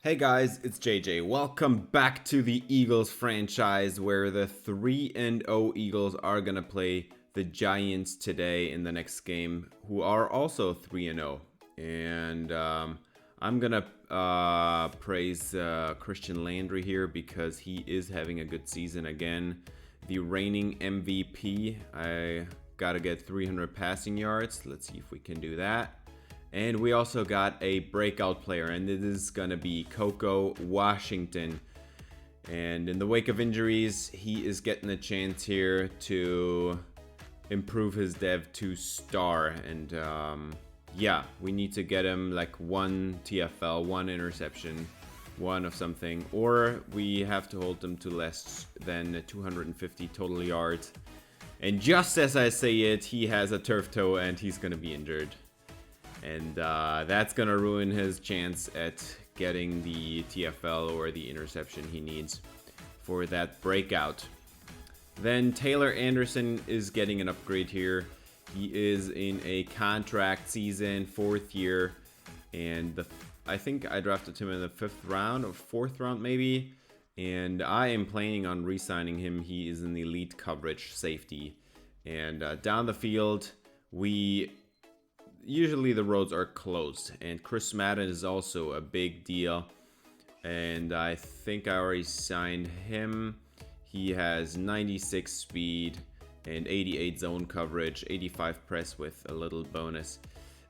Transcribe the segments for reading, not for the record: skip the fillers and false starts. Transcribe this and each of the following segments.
Hey guys, it's JJ. Welcome back to the Eagles franchise where the 3-0 Eagles are going to play the Giants today in the next game, who are also 3-0. And I'm going to praise Christian Landry here because he is having a good season again. The reigning MVP. I got to get 300 passing yards. Let's see if we can do that. And we also got a breakout player, and it is going to be Coco Washington. And in the wake of injuries, he is getting a chance here to improve his dev to star. And yeah, we need to get him like one TFL, one interception, one of something. Or we have to hold him to less than 250 total yards. And just as I say it, he has a turf toe and he's going to be injured. And that's going to ruin his chance at getting the TFL or the interception he needs for that breakout. Then Taylor Anderson is getting an upgrade here. He is in a contract season, 4th year. And I think I drafted him in the 5th round or 4th round maybe. And I am planning on re-signing him. He is an elite coverage safety. And down the field, usually the roads are closed, and Chris Madden is also a big deal, and I think I already signed him. He has 96 speed and 88 zone coverage, 85 press with a little bonus.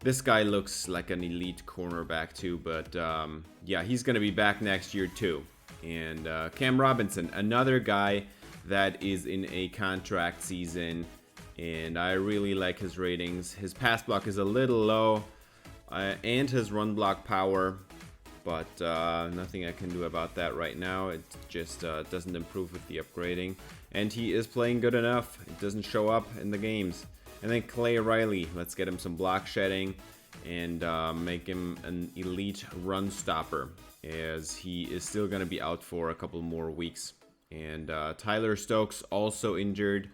This guy looks like an elite cornerback too, but yeah, he's gonna be back next year too. And Cam Robinson, another guy that is in a contract season, and I really like his ratings. His pass block is a little low, and his run block power, but nothing I can do about that right now. It just doesn't improve with the upgrading, and he is playing good enough. It doesn't show up in the games. And then Clay Riley, let's get him some block shedding and make him an elite run stopper, as he is still going to be out for a couple more weeks. And Tyler Stokes also injured.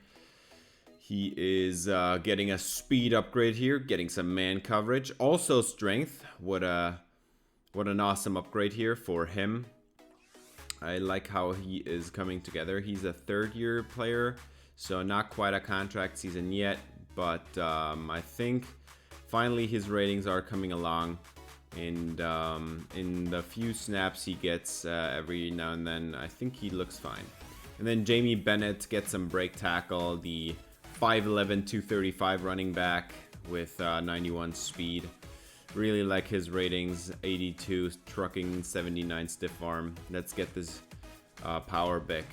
He is getting a speed upgrade here, getting some man coverage. Also strength. What an awesome upgrade here for him. I like how he is coming together. He's a 3rd-year player, so not quite a contract season yet. But I think finally his ratings are coming along. And in the few snaps he gets every now and then, I think he looks fine. And then Jamie Bennett gets some break tackle. The 5'11", 235 running back with 91 speed. Really like his ratings. 82 trucking, 79 stiff arm. Let's get this power back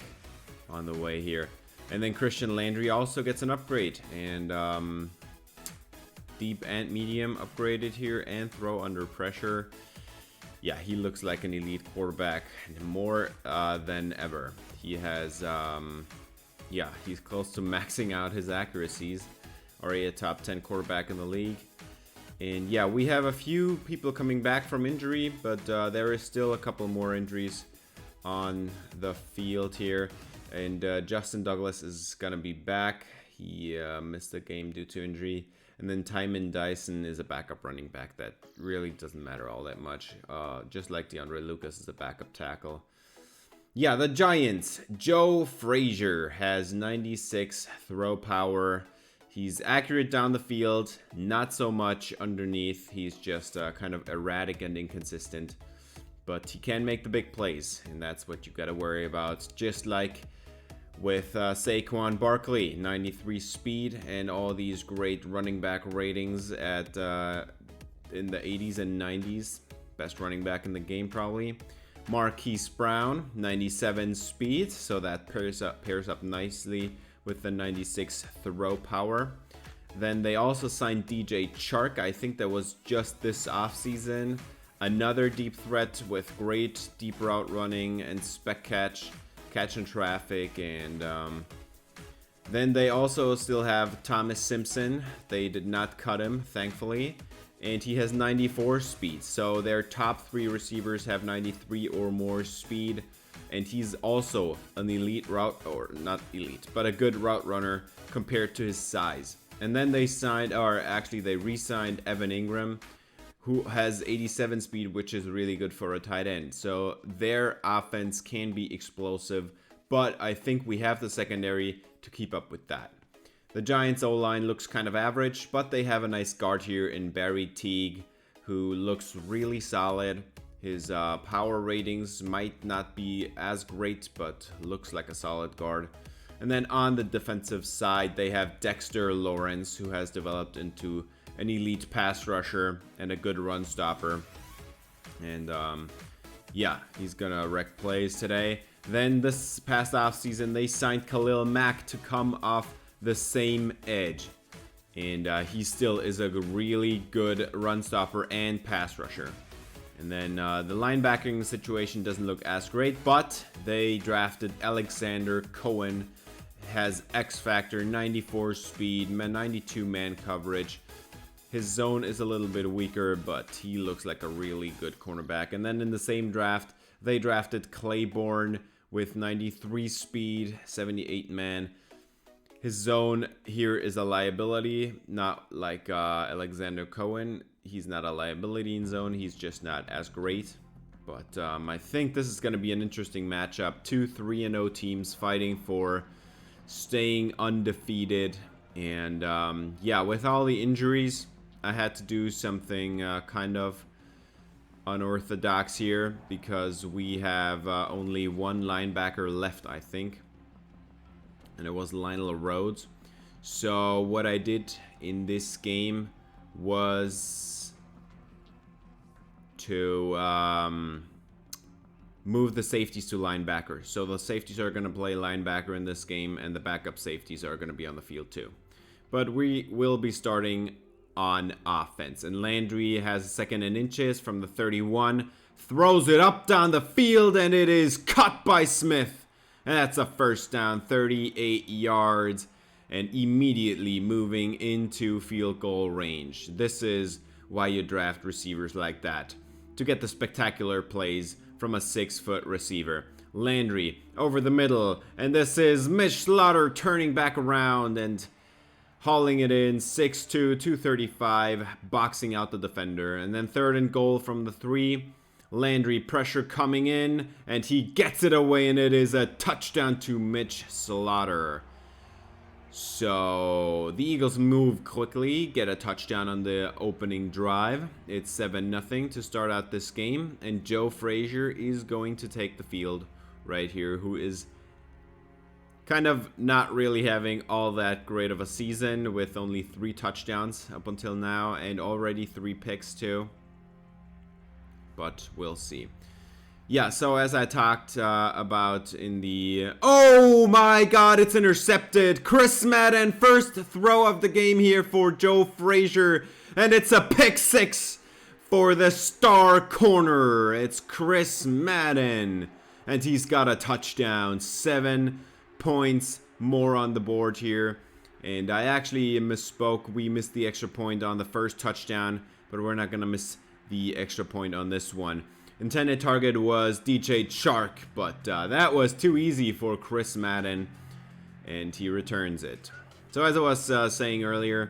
on the way here. And then Christian Landry also gets an upgrade. And deep and medium upgraded here, and throw under pressure. Yeah, he looks like an elite quarterback more than ever. He has... yeah, he's close to maxing out his accuracies. Already a top 10 quarterback in the league. And yeah, we have a few people coming back from injury, but there is still a couple more injuries on the field here. And Justin Douglas is going to be back. He missed the game due to injury. And then Tyman Dyson is a backup running back that really doesn't matter all that much. Just like DeAndre Lucas is a backup tackle. Yeah, the Giants. Joe Frazier has 96 throw power. He's accurate down the field, not so much underneath. He's just kind of erratic and inconsistent. But he can make the big plays, and that's what you got to worry about. Just like with Saquon Barkley, 93 speed and all these great running back ratings at in the 80s and 90s. Best running back in the game probably. Marquise Brown, 97 speed, so that pairs up nicely with the 96 throw power. Then they also signed DJ Chark. I think that was just this offseason. Another deep threat with great deep route running and spec catch in traffic. And then they also still have Thomas Simpson. They did not cut him, thankfully. And he has 94 speed. So their top 3 receivers have 93 or more speed. And he's also an elite route, or not elite, but a good route runner compared to his size. And then they re-signed Evan Ingram, who has 87 speed, which is really good for a tight end. So their offense can be explosive, but I think we have the secondary to keep up with that. The Giants O-line looks kind of average, but they have a nice guard here in Barry Teague, who looks really solid. His power ratings might not be as great, but looks like a solid guard. And then on the defensive side, they have Dexter Lawrence, who has developed into an elite pass rusher and a good run stopper. And yeah, he's gonna wreck plays today. Then this past offseason, they signed Khalil Mack to come off the same edge. And he still is a really good run stopper and pass rusher. And then the linebacking situation doesn't look as great, but they drafted Alexander Cohen. Has X factor, 94 speed, 92 man coverage. His zone is a little bit weaker, but he looks like a really good cornerback. And then in the same draft, they drafted Claiborne with 93 speed, 78 man. His zone here is a liability, not like Alexander Cohen. He's not a liability in zone. He's just not as great. But I think this is going to be an interesting matchup. 2 3-0 teams fighting for staying undefeated. And yeah, with all the injuries, I had to do something kind of unorthodox here because we have only one linebacker left, I think. And it was Lionel Rhodes. So what I did in this game was to move the safeties to linebacker. So the safeties are going to play linebacker in this game, and the backup safeties are going to be on the field too. But we will be starting on offense. And Landry has a second and inches from the 31. Throws it up down the field, and it is caught by Smith. And that's a first down, 38 yards, and immediately moving into field goal range. This is why you draft receivers like that, to get the spectacular plays from a 6-foot receiver. Landry over the middle, and this is Mitch Slaughter turning back around and hauling it in, 6'2", 235, boxing out the defender. And then third and goal from the 3. Landry pressure coming in, and he gets it away, and it is a touchdown to Mitch Slaughter. So the Eagles move quickly, get a touchdown on the opening drive. It's 7-0 to start out this game, and Joe Frazier is going to take the field right here, who is kind of not really having all that great of a season with only 3 touchdowns up until now and already 3 picks too. But we'll see. Yeah, so as I talked about in the... Oh my god, it's intercepted! Chris Madden, first throw of the game here for Joe Frazier. And it's a pick 6 for the star corner. It's Chris Madden. And he's got a touchdown. 7 points more on the board here. And I actually misspoke. We missed the extra point on the first touchdown, but we're not going to miss the extra point on this one. Intended target was DJ Chark, but that was too easy for Chris Madden, and he returns it. So as I was saying earlier,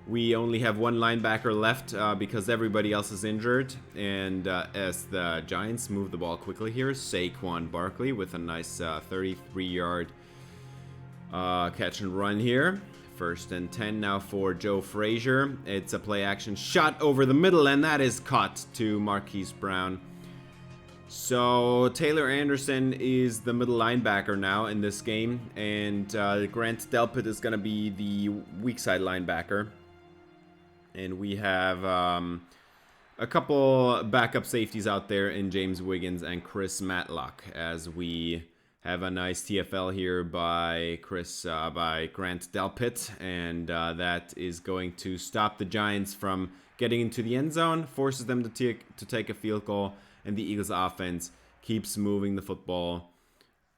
we only have one linebacker left because everybody else is injured, and as the Giants move the ball quickly here, Saquon Barkley with a nice 33-yard catch and run here. First and 10 now for Joe Frazier. It's a play action shot over the middle, and that is caught to Marquise Brown. So Taylor Anderson is the middle linebacker now in this game, and Grant Delpit is going to be the weak side linebacker. And we have a couple backup safeties out there in James Wiggins and Chris Matlock, as we have a nice TFL here by Grant Delpit, and that is going to stop the Giants from getting into the end zone, forces them to take a field goal, and the Eagles offense keeps moving the football.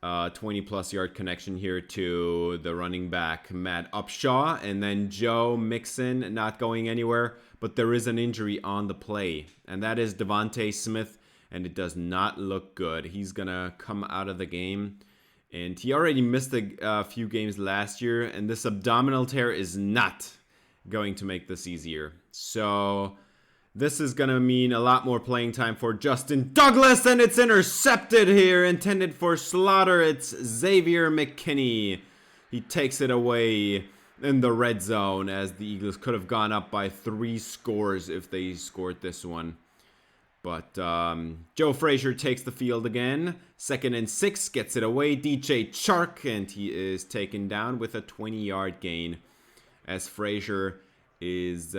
20-plus yard connection here to the running back, Matt Upshaw, and then Joe Mixon not going anywhere, but there is an injury on the play, and that is Devontae Smith, and it does not look good. He's going to come out of the game, and he already missed a few games last year, and this abdominal tear is not going to make this easier. So This is going to mean a lot more playing time for Justin Douglas, and it's intercepted here, intended for Slaughter. It's Xavier McKinney. He takes it away in the red zone, as the Eagles could have gone up by 3 scores if they scored this one. But Joe Frazier takes the field again. 2nd and 6, gets it away. DJ Chark, and he is taken down with a 20-yard gain, as Frazier is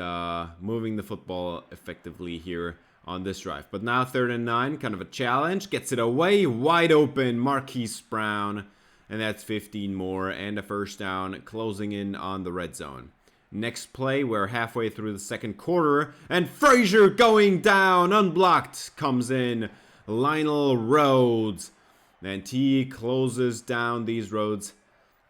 moving the football effectively here on this drive. But now 3rd and 9, kind of a challenge. Gets it away, wide open, Marquise Brown. And that's 15 more and a first down, closing in on the red zone. Next play, we're halfway through the 2nd quarter, and Frazier going down, unblocked, comes in Lionel Rhodes, and he closes down these roads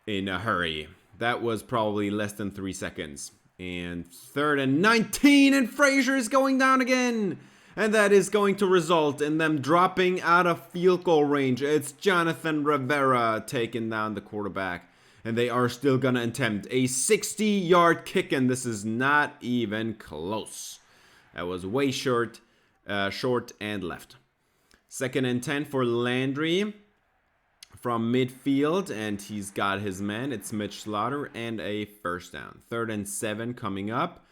in a hurry. That was probably less than 3 seconds. And 3rd and 19, and Frazier is going down again. And that is going to result in them dropping out of field goal range. It's Jonathan Rivera taking down the quarterback. And they are still going to attempt a 60-yard kick, and this is not even close. That was way short and left. 2nd and 10 for Landry from midfield, and he's got his man. It's Mitch Slaughter, and a first down. 3rd and 7 coming up.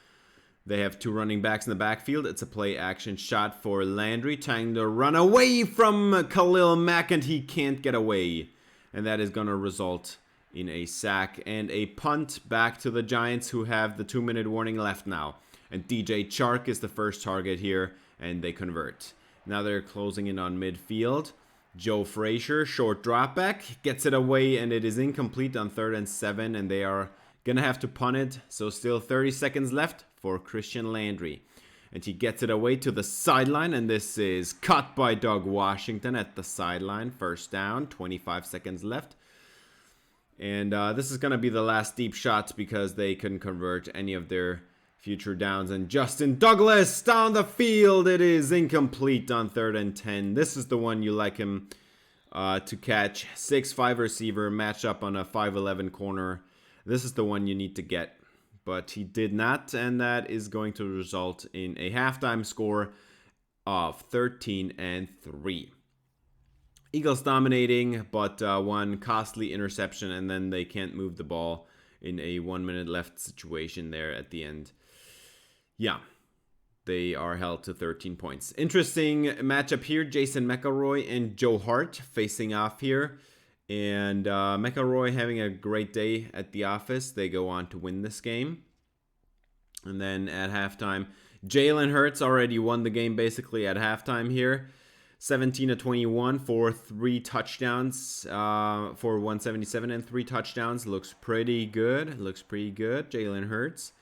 They have 2 running backs in the backfield. It's a play action shot for Landry, trying to run away from Khalil Mack, and he can't get away. And that is going to result in a sack and a punt back to the Giants, who have the 2-minute warning left now. And DJ Chark is the first target here, and they convert. Now they're closing in on midfield. Joe Frazier, short drop back, gets it away, and it is incomplete on 3rd and 7, and they are going to have to punt it. So still 30 seconds left for Christian Landry. And he gets it away to the sideline, and this is caught by Doug Washington at the sideline. First down, 25 seconds left. And this is going to be the last deep shot because they couldn't convert any of their future downs. And Justin Douglas down the field. It is incomplete on 3rd and 10. This is the one you like him to catch. 6'5" receiver matched up on a 5'11" corner. This is the one you need to get. But he did not, and that is going to result in a halftime score of 13-3. Eagles dominating, but one costly interception, and then they can't move the ball in a 1 minute left situation there at the end. Yeah, they are held to 13 points. Interesting matchup here. Jason McElroy and Joe Hart facing off here. And McElroy having a great day at the office. They go on to win this game. And then at halftime, Jalen Hurts already won the game basically at halftime here. 17-21 for 3 touchdowns, for 177 and 3 touchdowns. Looks pretty good. Jalen Hurts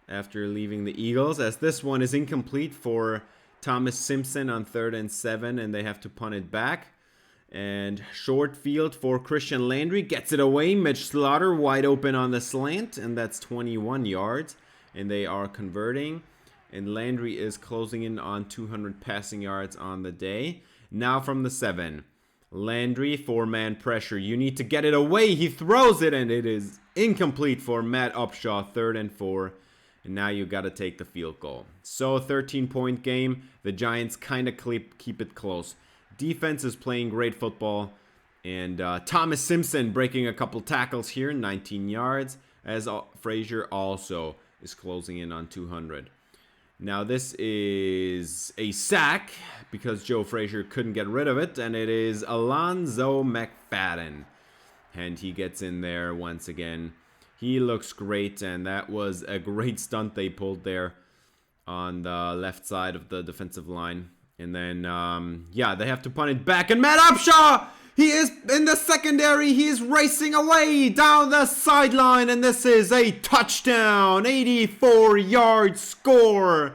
after leaving the Eagles, as this one is incomplete for Thomas Simpson on 3rd and 7, and they have to punt it back. And short field for Christian Landry, gets it away. Mitch Slaughter wide open on the slant, and that's 21 yards. And they are converting. And Landry is closing in on 200 passing yards on the day. Now from the 7. Landry, 4-man pressure. You need to get it away. He throws it, and it is incomplete for Matt Upshaw, 3rd and 4. And now you got to take the field goal. So a 13-point game. The Giants kind of keep it close. Defense is playing great football. And Thomas Simpson breaking a couple tackles here, 19 yards. As Frazier also is closing in on 200. Now this is a sack because Joe Frazier couldn't get rid of it, and it is Alonzo McFadden. And he gets in there once again. He looks great, and that was a great stunt they pulled there on the left side of the defensive line. And then, yeah, they have to punt it back, and Matt Upshaw! He is in the secondary. He is racing away down the sideline. And this is a touchdown. 84-yard score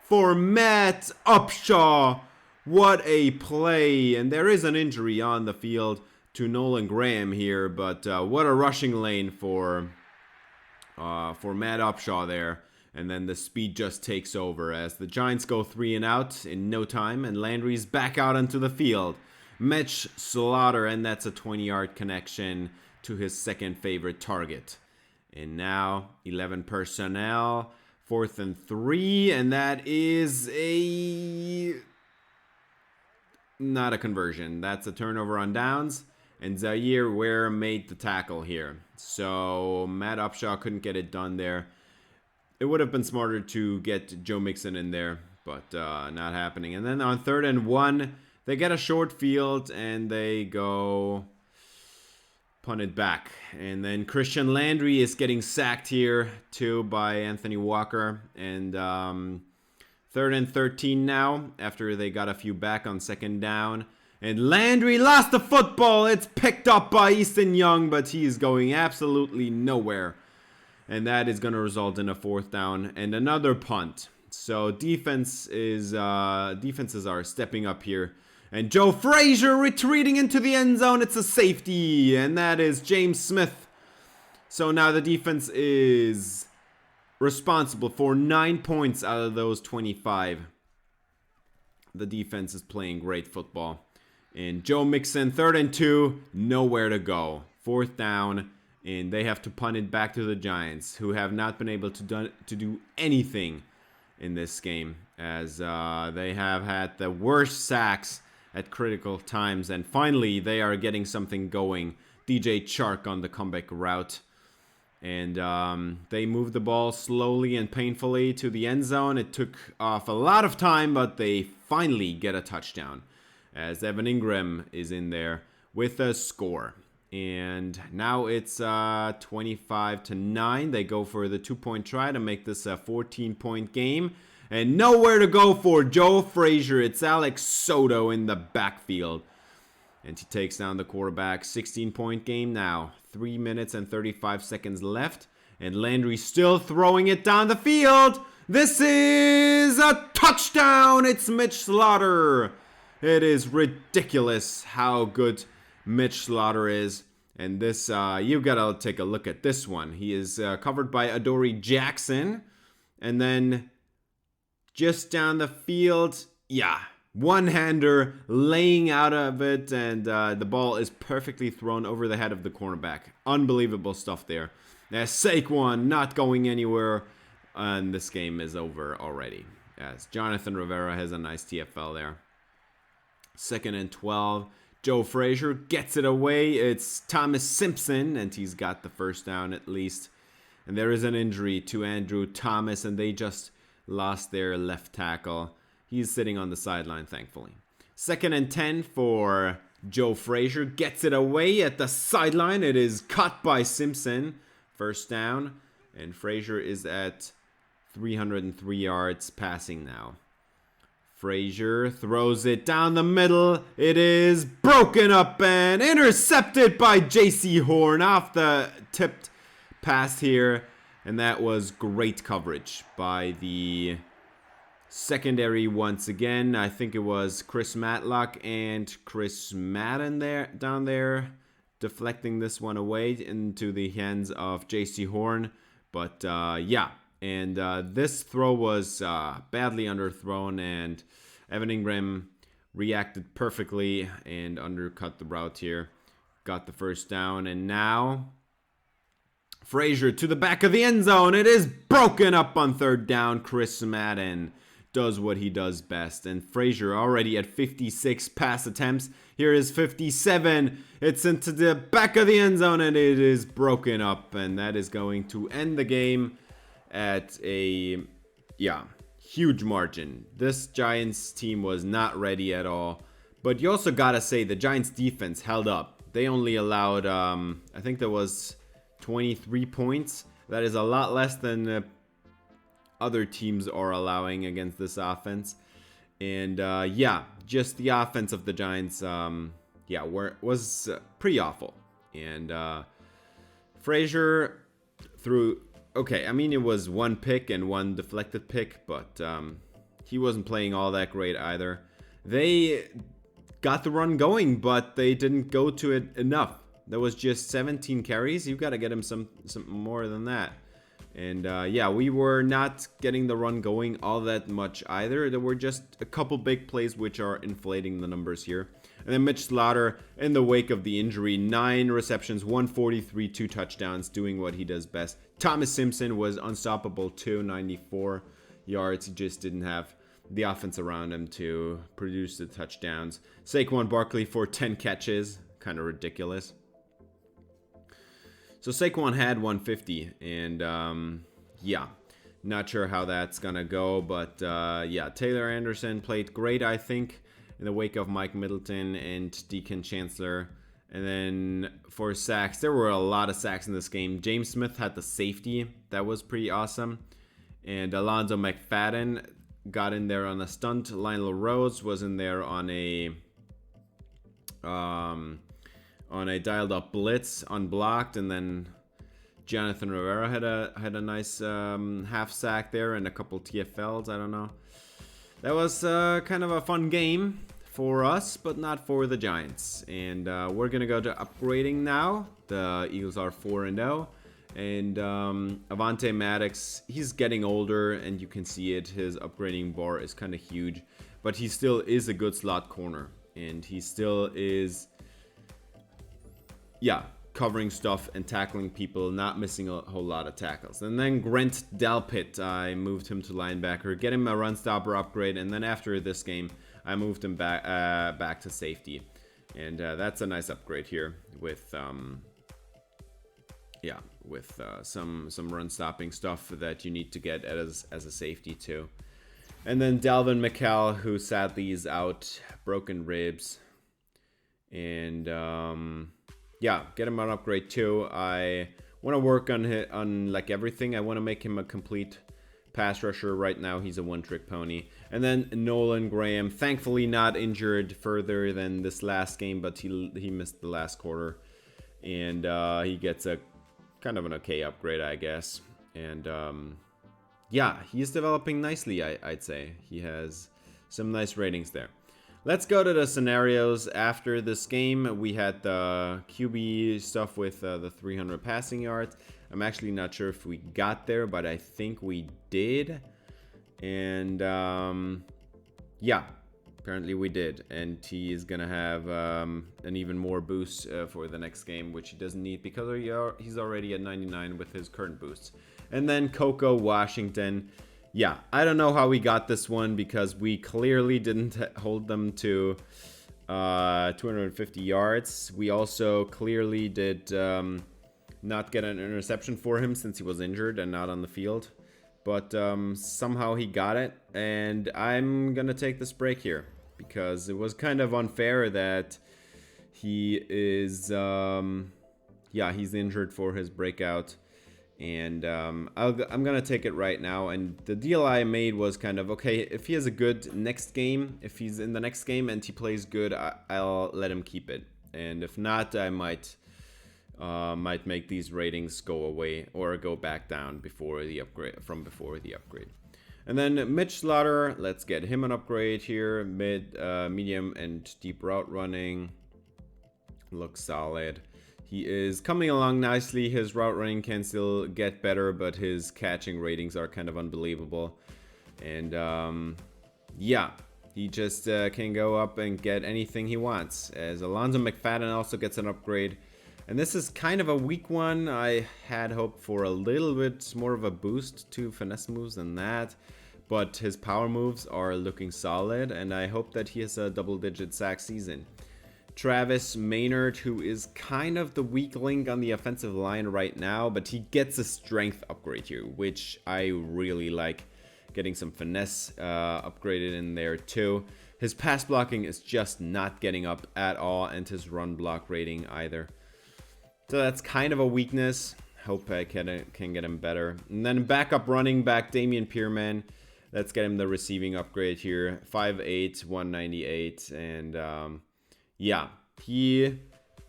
for Matt Upshaw. What a play. And there is an injury on the field to Nolan Graham here. But what a rushing lane for Matt Upshaw there. And then the speed just takes over as the Giants go 3 and out in no time. And Landry's back out onto the field. Mitch Slaughter, and that's a 20-yard connection to his second favorite target. And now 11 personnel 4th and 3, and that is not a conversion. That's a turnover on downs, and Zaire Ware made the tackle here. So Matt Upshaw couldn't get it done there. It would have been smarter to get Joe Mixon in there, but not happening. And then on 3rd and 1, they get a short field and they go punt it back. And then Christian Landry is getting sacked here too by Anthony Walker. And 3rd and 13 now after they got a few back on 2nd down. And Landry lost the football. It's picked up by Easton Young, but he's going absolutely nowhere. And that is going to result in a 4th down and another punt. So defenses are stepping up here. And Joe Frazier retreating into the end zone. It's a safety. And that is James Smith. So now the defense is responsible for 9 points out of those 25. The defense is playing great football. And Joe Mixon, 3rd and 2. Nowhere to go. 4th down. And they have to punt it back to the Giants, who have not been able to do anything in this game, as they have had the worst sacks at critical times. And finally, they are getting something going. DJ Chark on the comeback route. And they moved the ball slowly and painfully to the end zone. It took off a lot of time, but they finally get a touchdown, as Evan Ingram is in there with a score. And now it's 25-9. They go for the 2-point try to make this a 14-point game. And nowhere to go for Joe Frazier. It's Alex Soto in the backfield. And he takes down the quarterback. 16-point game now. 3 minutes and 35 seconds left. And Landry still throwing it down the field. This is a touchdown. It's Mitch Slaughter. It is ridiculous how good Mitch Slaughter is. And this, you gotta take a look at this one. He is covered by Adoree Jackson. And then just down the field, one-hander laying out of it. And the ball is perfectly thrown over the head of the cornerback. Unbelievable stuff there. Saquon not going anywhere. And this game is over already, as Jonathan Rivera has a nice TFL there. 2nd and 12. Joe Frazier gets it away. It's Thomas Simpson, and he's got the 1st down at least. And there is an injury to Andrew Thomas, and they just lost their left tackle. He's sitting on the sideline, thankfully. 2nd and 10 for Joe Frazier. Gets it away at the sideline. It is caught by Simpson. 1st down. And Frazier is at 303 yards passing now. Frazier throws it down the middle. It is broken up and intercepted by J.C. Horn off the tipped pass here. And that was great coverage by the secondary once again. I think it was Chris Matlock and Chris Madden down there deflecting this one away into the hands of J.C. Horn. But and this throw was badly underthrown, and Evan Ingram reacted perfectly and undercut the route here. Got the 1st down, and now Frazier to the back of the end zone. It is broken up on 3rd down. Chris Madden does what he does best, and Frazier already at 56 pass attempts. Here is 57. It's into the back of the end zone, and it is broken up, and that is going to end the game at a huge margin. This Giants team was not ready at all. But you also gotta say the Giants defense held up. They only allowed I think there was 23 points. That is a lot less than other teams are allowing against this offense. And just the offense of the Giants was pretty awful. And Frazier threw, okay, I mean, it was one pick and one deflected pick, but he wasn't playing all that great either. They got the run going, but they didn't go to it enough. There was just 17 carries. You've got to get him some more than that. And we were not getting the run going all that much either. There were just a couple big plays which are inflating the numbers here. And then Mitch Slaughter, in the wake of the injury, 9 receptions, 143, 2 touchdowns, doing what he does best. Thomas Simpson was unstoppable too, 94 yards. He just didn't have the offense around him to produce the touchdowns. Saquon Barkley for 10 catches, kind of ridiculous. So Saquon had 150, and yeah, not sure how that's gonna go, but yeah, Taylor Anderson played great, I think, in the wake of Mike Middleton and Deacon Chancellor. And then for sacks, there were a lot of sacks in this game. James Smith had the safety. That was pretty awesome. And Alonzo McFadden got in there on a stunt. Lionel Rose was in there on a dialed up blitz, unblocked, and then Jonathan Rivera had a nice half sack there and a couple TFLs. I don't know. That was kind of a fun game for us, but not for the Giants. And we're gonna go to upgrading now. The Eagles are 4-0, and Avonte Maddox, he's getting older, and you can see it. His upgrading bar is kind of huge, but he still is a good slot corner, and he still is, yeah, covering stuff and tackling people, not missing a whole lot of tackles. And then Grant Delpit, I moved him to linebacker, get him a run stopper upgrade, and then after this game, I moved him back to safety, and that's a nice upgrade here with some run stopping stuff that you need to get as a safety too. And then Dalvin McCall, who sadly is out, broken ribs, and yeah, get him an upgrade too. I want to work on like everything. I want to make him a complete pass rusher. Right now he's a one-trick pony. And then Nolan Graham, thankfully not injured further than this last game, but he missed the last quarter, and he gets a kind of an okay upgrade, I guess. And yeah, he's developing nicely, I'd say. He has some nice ratings there. Let's go to the scenarios after this game. We had the QB stuff with the 300 passing yards. I'm actually not sure if we got there, but I think we did. And yeah, apparently we did. And he is going to have an even more boost for the next game, which he doesn't need because he's already at 99 with his current boosts. And then Coco Washington. Yeah, I don't know how we got this one because we clearly didn't hold them to 250 yards. We also clearly did not get an interception for him since he was injured and not on the field. But somehow he got it, and I'm going to take this break here because it was kind of unfair that he is, yeah, he's injured for his breakout. And I'm going to take it right now. And the deal I made was kind of, okay, if he has a good next game, if he's in the next game and he plays good, I'll let him keep it. And if not, I might make these ratings go away or go back down before the upgrade, before the upgrade. And then Mitch Slaughter, let's get him an upgrade here. Medium and deep route running. Looks solid. He is coming along nicely. His route running can still get better, but his catching ratings are kind of unbelievable. And yeah, he just can go up and get anything he wants. As Alonzo McFadden also gets an upgrade. And this is kind of a weak one. I had hoped for a little bit more of a boost to finesse moves than that. But his power moves are looking solid, and I hope that he has a double-digit sack season. Travis Maynard, who is kind of the weak link on the offensive line right now, but he gets a strength upgrade here, which I really like. Getting some finesse upgraded in there too. His pass blocking is just not getting up at all, and his run block rating either. So that's kind of a weakness. Hope I can get him better. And then backup running back Damian Pierman. Let's get him the receiving upgrade here. 5'8", 198, and yeah, he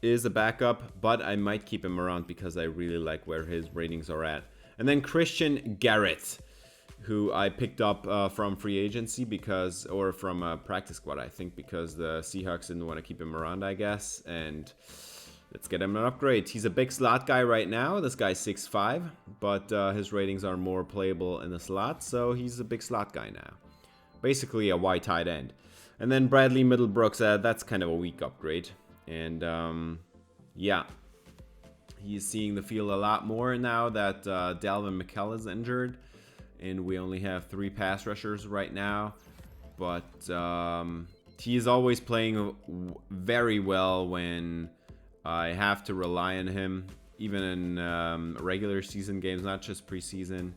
is a backup, but I might keep him around because I really like where his ratings are at. And then Christian Garrett, who I picked up from free agency because, or from a practice squad, I think, because the Seahawks didn't want to keep him around, I guess. And let's get him an upgrade. He's a big slot guy right now. This guy's 6'5", but his ratings are more playable in the slot, so he's a big slot guy now. Basically a wide tight end. And then Bradley Middlebrooks, that's kind of a weak upgrade. And yeah, He's seeing the field a lot more now that Dalvin McCall is injured, and we only have 3 pass rushers right now. But he is always playing very well when I have to rely on him, even in regular season games, not just preseason.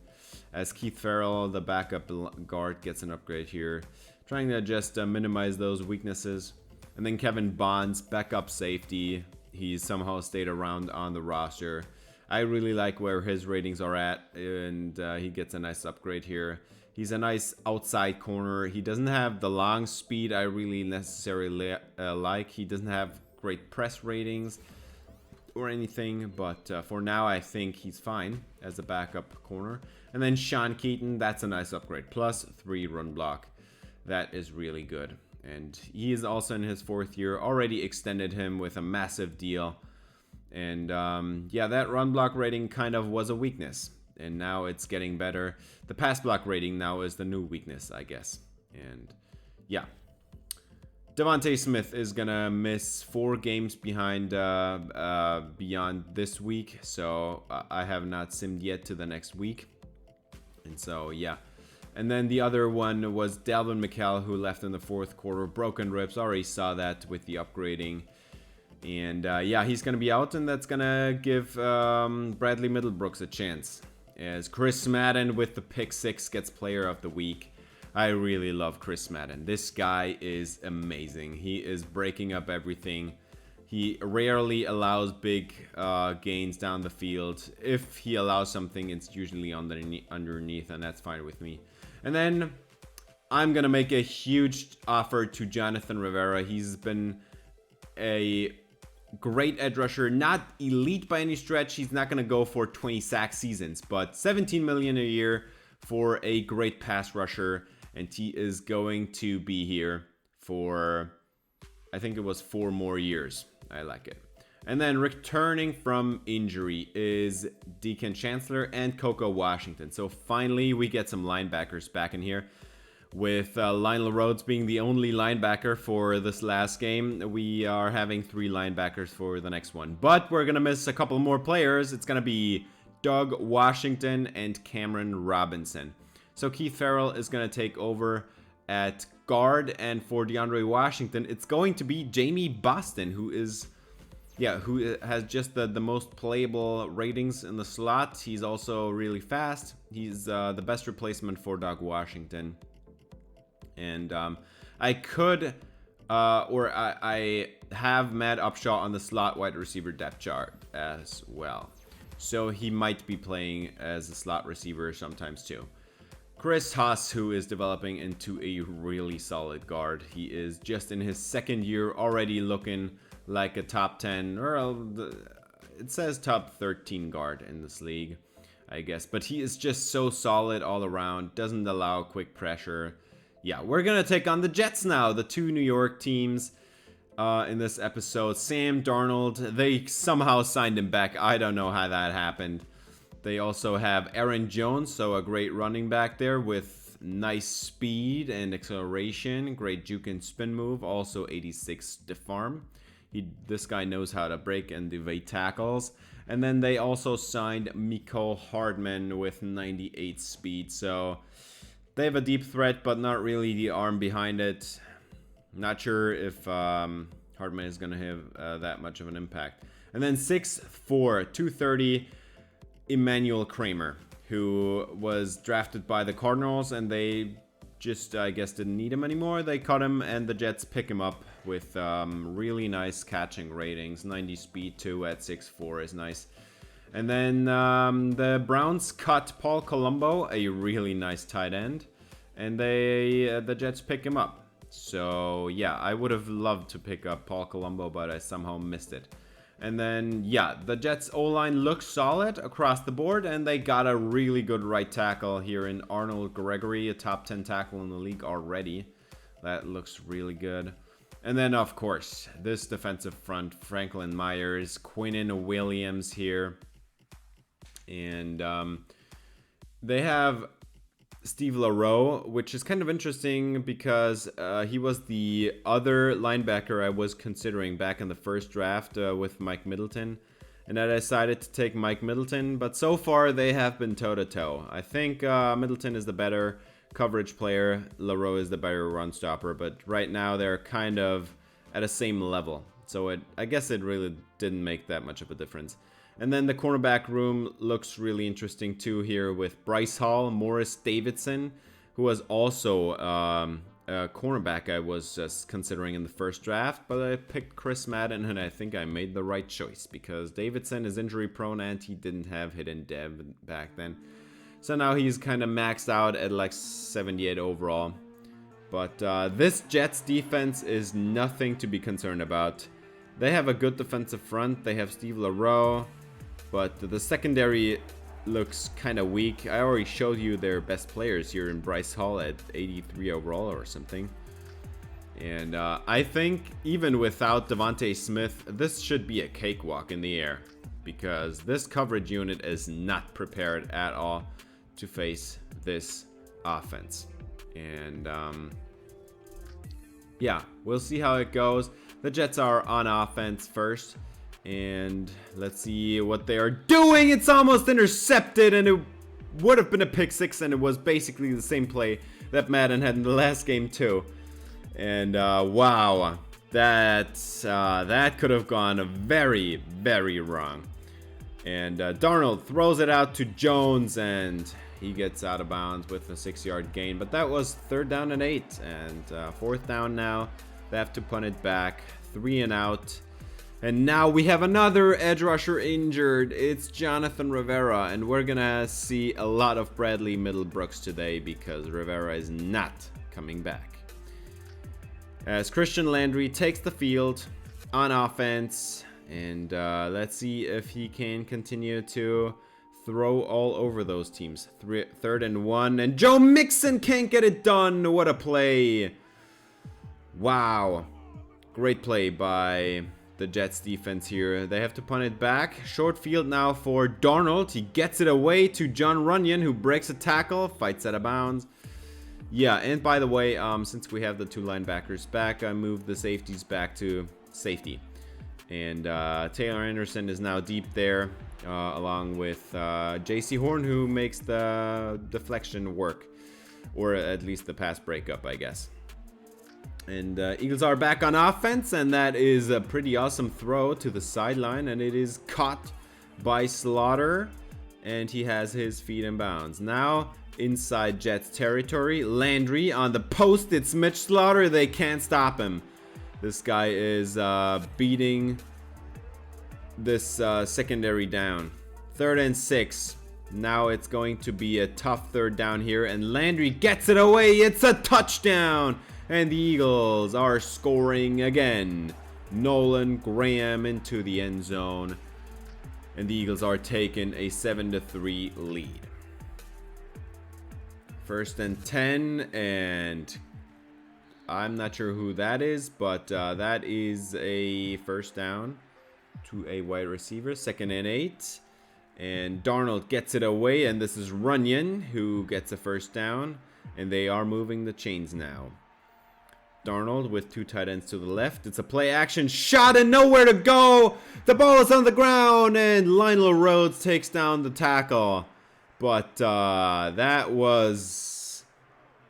As Keith Farrell, the backup guard, gets an upgrade here, trying to just minimize those weaknesses. And then Kevin Bonds, backup safety. He's somehow stayed around on the roster. I really like where his ratings are at, and he gets a nice upgrade here. He's a nice outside corner. He doesn't have the long speed I really necessarily like. He doesn't have great press ratings or anything, but for now I think he's fine as a backup corner. And then Sean Keaton, that's a nice upgrade. Plus 3 run block. That is really good. And he is also in his 4th year. Already extended him with a massive deal. And yeah, that run block rating kind of was a weakness. And now it's getting better. The pass block rating now is the new weakness, I guess. And yeah. Devontae Smith is going to miss 4 games beyond this week. So I have not simmed yet to the next week. And so, yeah. And then the other one was Dalvin McCall, who left in the 4th quarter. Broken ribs. Already saw that with the upgrading. And yeah, he's going to be out, and that's going to give Bradley Middlebrooks a chance. As Chris Madden with the pick 6 gets player of the week. I really love Chris Madden. This guy is amazing. He is breaking up everything. He rarely allows big gains down the field. If he allows something, it's usually underneath, and that's fine with me. And then I'm going to make a huge offer to Jonathan Rivera. He's been a great edge rusher, not elite by any stretch. He's not going to go for 20 sack seasons, but $17 million a year for a great pass rusher, and he is going to be here for, I think it was 4 more years. I like it. And then returning from injury is Deacon Chancellor and Coco Washington. So finally we get some linebackers back in here. With Lionel Rhodes being the only linebacker for this last game, we are having 3 linebackers for the next one. But we're going to miss a couple more players. It's going to be Doug Washington and Cameron Robinson. So Keith Farrell is going to take over at guard, and for DeAndre Washington, it's going to be Jamie Boston, who has just the most playable ratings in the slot. He's also really fast. He's the best replacement for Doug Washington. And I could, I have Matt Upshaw on the slot wide receiver depth chart as well. So he might be playing as a slot receiver sometimes too. Chris Haas, who is developing into a really solid guard. He is just in his 2nd year, already looking like a top 10, or it says top 13 guard in this league, I guess. But he is just so solid all around, doesn't allow quick pressure. Yeah, we're going to take on the Jets now, the 2 New York teams in this episode. Sam Darnold, they somehow signed him back. I don't know how that happened. They also have Aaron Jones, so a great running back there with nice speed and acceleration. Great juke and spin move. Also 86 stiff arm. This guy knows how to break and evade tackles. And then they also signed Mecole Hardman with 98 speed. So they have a deep threat, but not really the arm behind it. Not sure if Hardman is going to have that much of an impact. And then 6'4", 230, Emmanuel Kramer, who was drafted by the Cardinals, and they just, I guess, didn't need him anymore. They cut him, and the Jets pick him up with really nice catching ratings. 90 speed, too, at 6'4" is nice. And then the Browns cut Paul Colombo, a really nice tight end, and the Jets pick him up. So, yeah, I would have loved to pick up Paul Colombo, but I somehow missed it. And then, yeah, the Jets O-line looks solid across the board, and they got a really good right tackle here in Arnold Gregory, a top 10 tackle in the league already. That looks really good. And then, of course, this defensive front, Franklin Myers, Quinnen Williams here. And they have Steve LaRoe, which is kind of interesting because he was the other linebacker I was considering back in the first draft with Mike Middleton. and I decided to take Mike Middleton, but so far they have been toe-to-toe. I think Middleton is the better coverage player, LaRoe is the better run stopper, but right now they're kind of at the same level. So I guess it really didn't make that much of a difference. And then the cornerback room looks really interesting too here with Bryce Hall, Morris Davidson, who was also a cornerback I was just considering in the first draft, but I picked Chris Madden and I think I made the right choice because Davidson is injury prone and he didn't have hidden dev back then. So now he's kind of maxed out at like 78 overall. But this Jets defense is nothing to be concerned about. They have a good defensive front. They have Steve LaRoe. But the secondary looks kind of weak. I already showed you their best players here in Bryce Hall at 83 overall or something. And I think even without Devontae Smith, this should be a cakewalk in the air. Because this coverage unit is not prepared at all to face this offense. And yeah, we'll see how it goes. The Jets are on offense first. And let's see what they are doing. It's almost intercepted, and it would have been a pick six, and it was basically the same play that Madden had in the last game too. And wow, that could have gone very, very wrong. And Darnold throws it out to Jones, and he gets out of bounds with a 6-yard gain. But that was 3rd down and 8, and 4th down now. They have to punt it back, 3 and out. And now we have another edge rusher injured. It's Jonathan Rivera, and we're gonna see a lot of Bradley Middlebrooks today because Rivera is not coming back. As Christian Landry takes the field on offense, and let's see if he can continue to throw all over those teams. 3rd and 1, and Joe Mixon can't get it done. What a play. Wow. Great play by the Jets defense here. They have to punt it back. Short field now for Darnold. He gets it away to John Runyon, who breaks a tackle, fights out of bounds. Yeah, and by the way, since we have the 2 linebackers back, I moved the safeties back to safety. And Taylor Anderson is now deep there, along with J.C. Horn, who makes the deflection work. Or at least the pass breakup, I guess. And Eagles are back on offense, and that is a pretty awesome throw to the sideline, and it is caught by Slaughter, and he has his feet in bounds. Now, inside Jets territory, Landry on the post. It's Mitch Slaughter. They can't stop him. This guy is beating this secondary down. 3rd and 6. Now it's going to be a tough 3rd down here, and Landry gets it away. It's a touchdown. And the Eagles are scoring again. Nolan Graham into the end zone. And the Eagles are taking a 7-3 lead. 1st and 10. And I'm not sure who that is, but that is a 1st down to a wide receiver. 2nd and 8. And Darnold gets it away. And this is Runyon who gets a 1st down. And they are moving the chains now. Darnold with 2 tight ends to the left. It's a play action shot and nowhere to go. The ball is on the ground and Lionel Rhodes takes down the tackle. But that was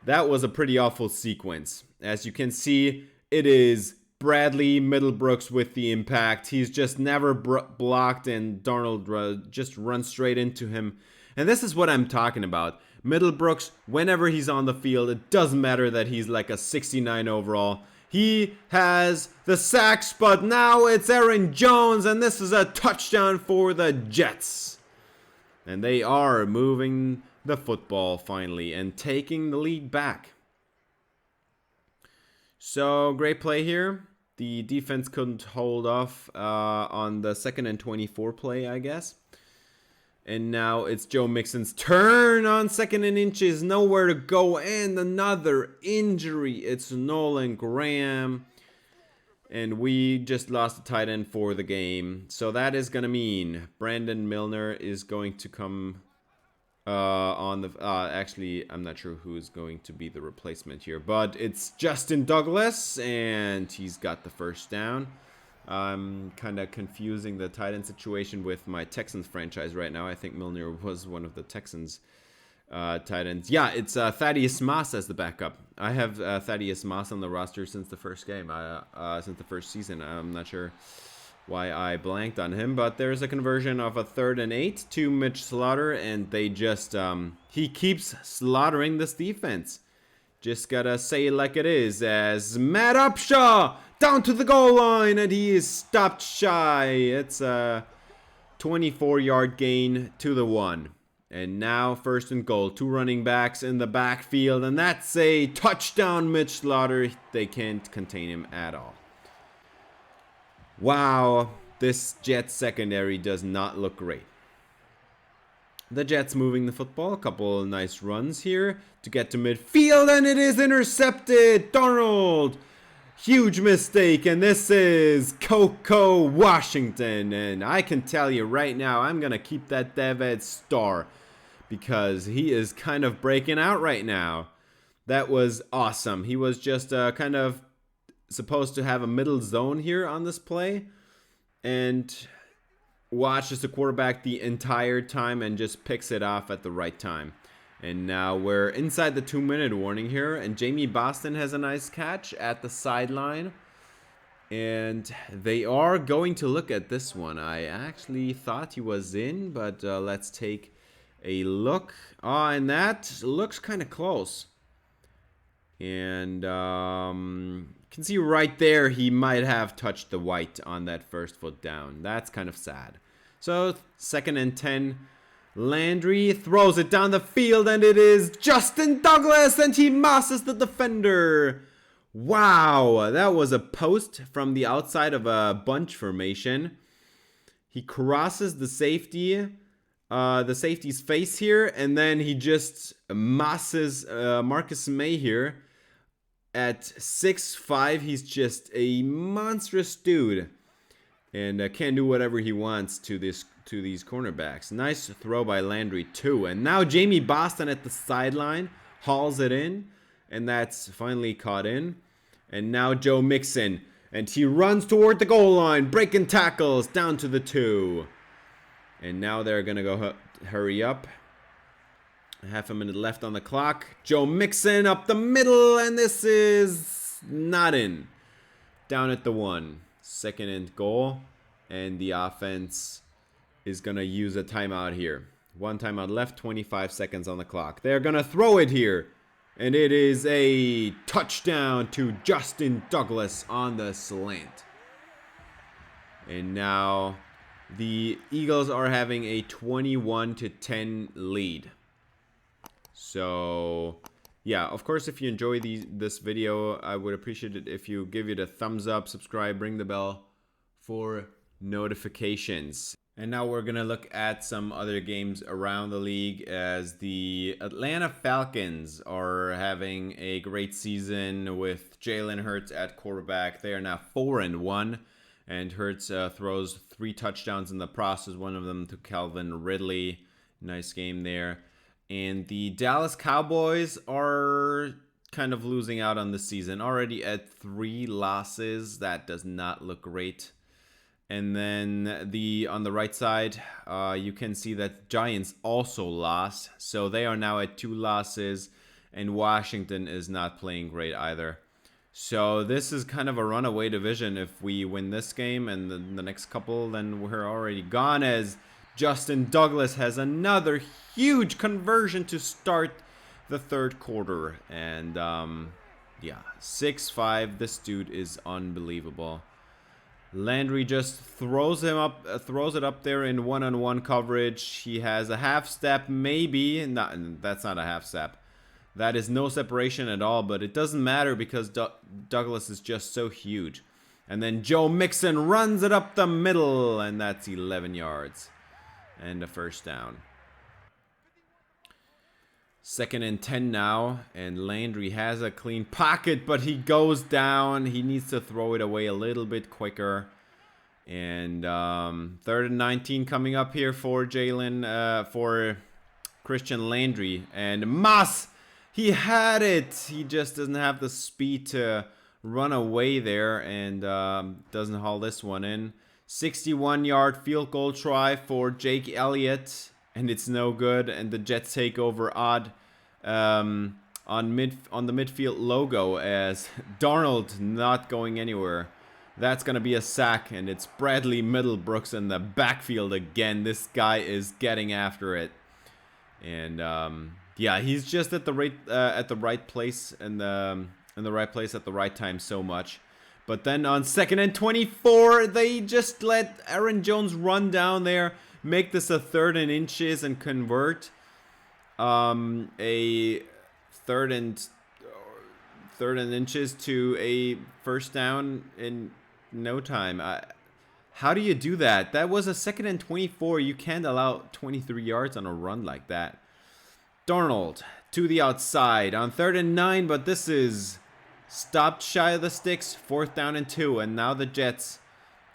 a pretty awful sequence. As you can see, it is Bradley Middlebrooks with the impact. He's just never blocked, and Darnold just runs straight into him. And this is what I'm talking about. Middlebrooks, whenever he's on the field, it doesn't matter that he's like a 69 overall. He has the sacks, but now it's Aaron Jones, and this is a touchdown for the Jets. And they are moving the football finally and taking the lead back. So, great play here. The defense couldn't hold off on the 2nd and 24 play, I guess. And now it's Joe Mixon's turn on 2nd and inches. Nowhere to go. And another injury. It's Nolan Graham. And we just lost a tight end for the game. So that is going to mean Brandon Milner is going to come on the... actually, I'm not sure who is going to be the replacement here. But it's Justin Douglas. And he's got the 1st down. I'm kind of confusing the tight end situation with my Texans franchise right now. I think Milner was one of the Texans tight ends. Yeah, it's Thaddeus Moss as the backup. I have Thaddeus Moss on the roster since the first game, since the first season. I'm not sure why I blanked on him, but there's a conversion of a 3rd and 8 to Mitch Slaughter, and they just he keeps slaughtering this defense. Just gotta say it like it is, as Matt Upshaw down to the goal line, and he is stopped shy. It's a 24-yard gain to the 1. And now 1st and goal, 2 running backs in the backfield, and that's a touchdown, Mitch Slaughter. They can't contain him at all. Wow, this Jets secondary does not look great. The Jets moving the football, a couple nice runs here to get to midfield, and it is intercepted. Darnold, huge mistake, and this is Coco Washington. And I can tell you right now, I'm going to keep that dev at star because he is kind of breaking out right now. That was awesome. He was just kind of supposed to have a middle zone here on this play, and watches the quarterback the entire time and just picks it off at the right time. And now we're inside the 2-minute warning here, and Jamie Boston has a nice catch at the sideline, and they are going to look at this one. I actually thought he was in, but let's take a look. And that looks kind of close. And can see right there he might have touched the white on that first foot down. That's kind of sad. So 2nd and 10. Landry throws it down the field, and it is Justin Douglas, and he mosses the defender. Wow, that was a post from the outside of a bunch formation. He crosses the safety's face here, and then he just mosses Marcus May here. At 6'5", he's just a monstrous dude, and can do whatever he wants to these cornerbacks. Nice throw by Landry too, and now Jamie Boston at the sideline hauls it in, and that's finally caught in. And now Joe Mixon, and he runs toward the goal line, breaking tackles down to the 2. And now they're gonna go hurry up. Half a minute left on the clock. Joe Mixon up the middle, and this is not in. Down at the 1. 2nd and goal, and the offense is going to use a timeout here. 1 timeout left, 25 seconds on the clock. They're going to throw it here, and it is a touchdown to Justin Douglas on the slant. And now the Eagles are having a 21-10 lead. So, yeah, of course, if you enjoy this video, I would appreciate it if you give it a thumbs up, subscribe, ring the bell for notifications. And now we're going to look at some other games around the league, as the Atlanta Falcons are having a great season with Jalen Hurts at quarterback. They are now 4-1, and Hurts throws 3 touchdowns in the process, one of them to Calvin Ridley. Nice game there. And the Dallas Cowboys are kind of losing out on the season, already at 3 losses. That does not look great. And then on the right side, you can see that Giants also lost. So they are now at 2 losses, and Washington is not playing great either. So this is kind of a runaway division. If we win this game and the next couple, then we're already gone, as Justin Douglas has another huge conversion to start the 3rd quarter. And yeah, 6'5", this dude is unbelievable. Landry just throws it up there in one-on-one coverage. He has a half step, maybe. That's not a half step. That is no separation at all, but it doesn't matter because Douglas is just so huge. And then Joe Mixon runs it up the middle, and that's 11 yards. And a first down. 2nd and 10 now, and Landry has a clean pocket, but he goes down. He needs to throw it away a little bit quicker. And 3rd and 19 coming up here for for Christian Landry. And Moss, he had it. He just doesn't have the speed to run away there and doesn't haul this one in. 61-yard field goal try for Jake Elliott, and it's no good. And the Jets take over odd on the midfield logo as Darnold not going anywhere. That's going to be a sack, and it's Bradley Middlebrooks in the backfield again. This guy is getting after it. And yeah, he's just at the right place in the right place at the right time so much. But then on 2nd and 24, they just let Aaron Jones run down there, make this a 3rd and inches and convert a third and inches to a first down in no time. How do you do that? That was a 2nd and 24. You can't allow 23 yards on a run like that. Darnold to the outside on 3rd and 9, but this is stopped shy of the sticks. 4th down and 2, and now the Jets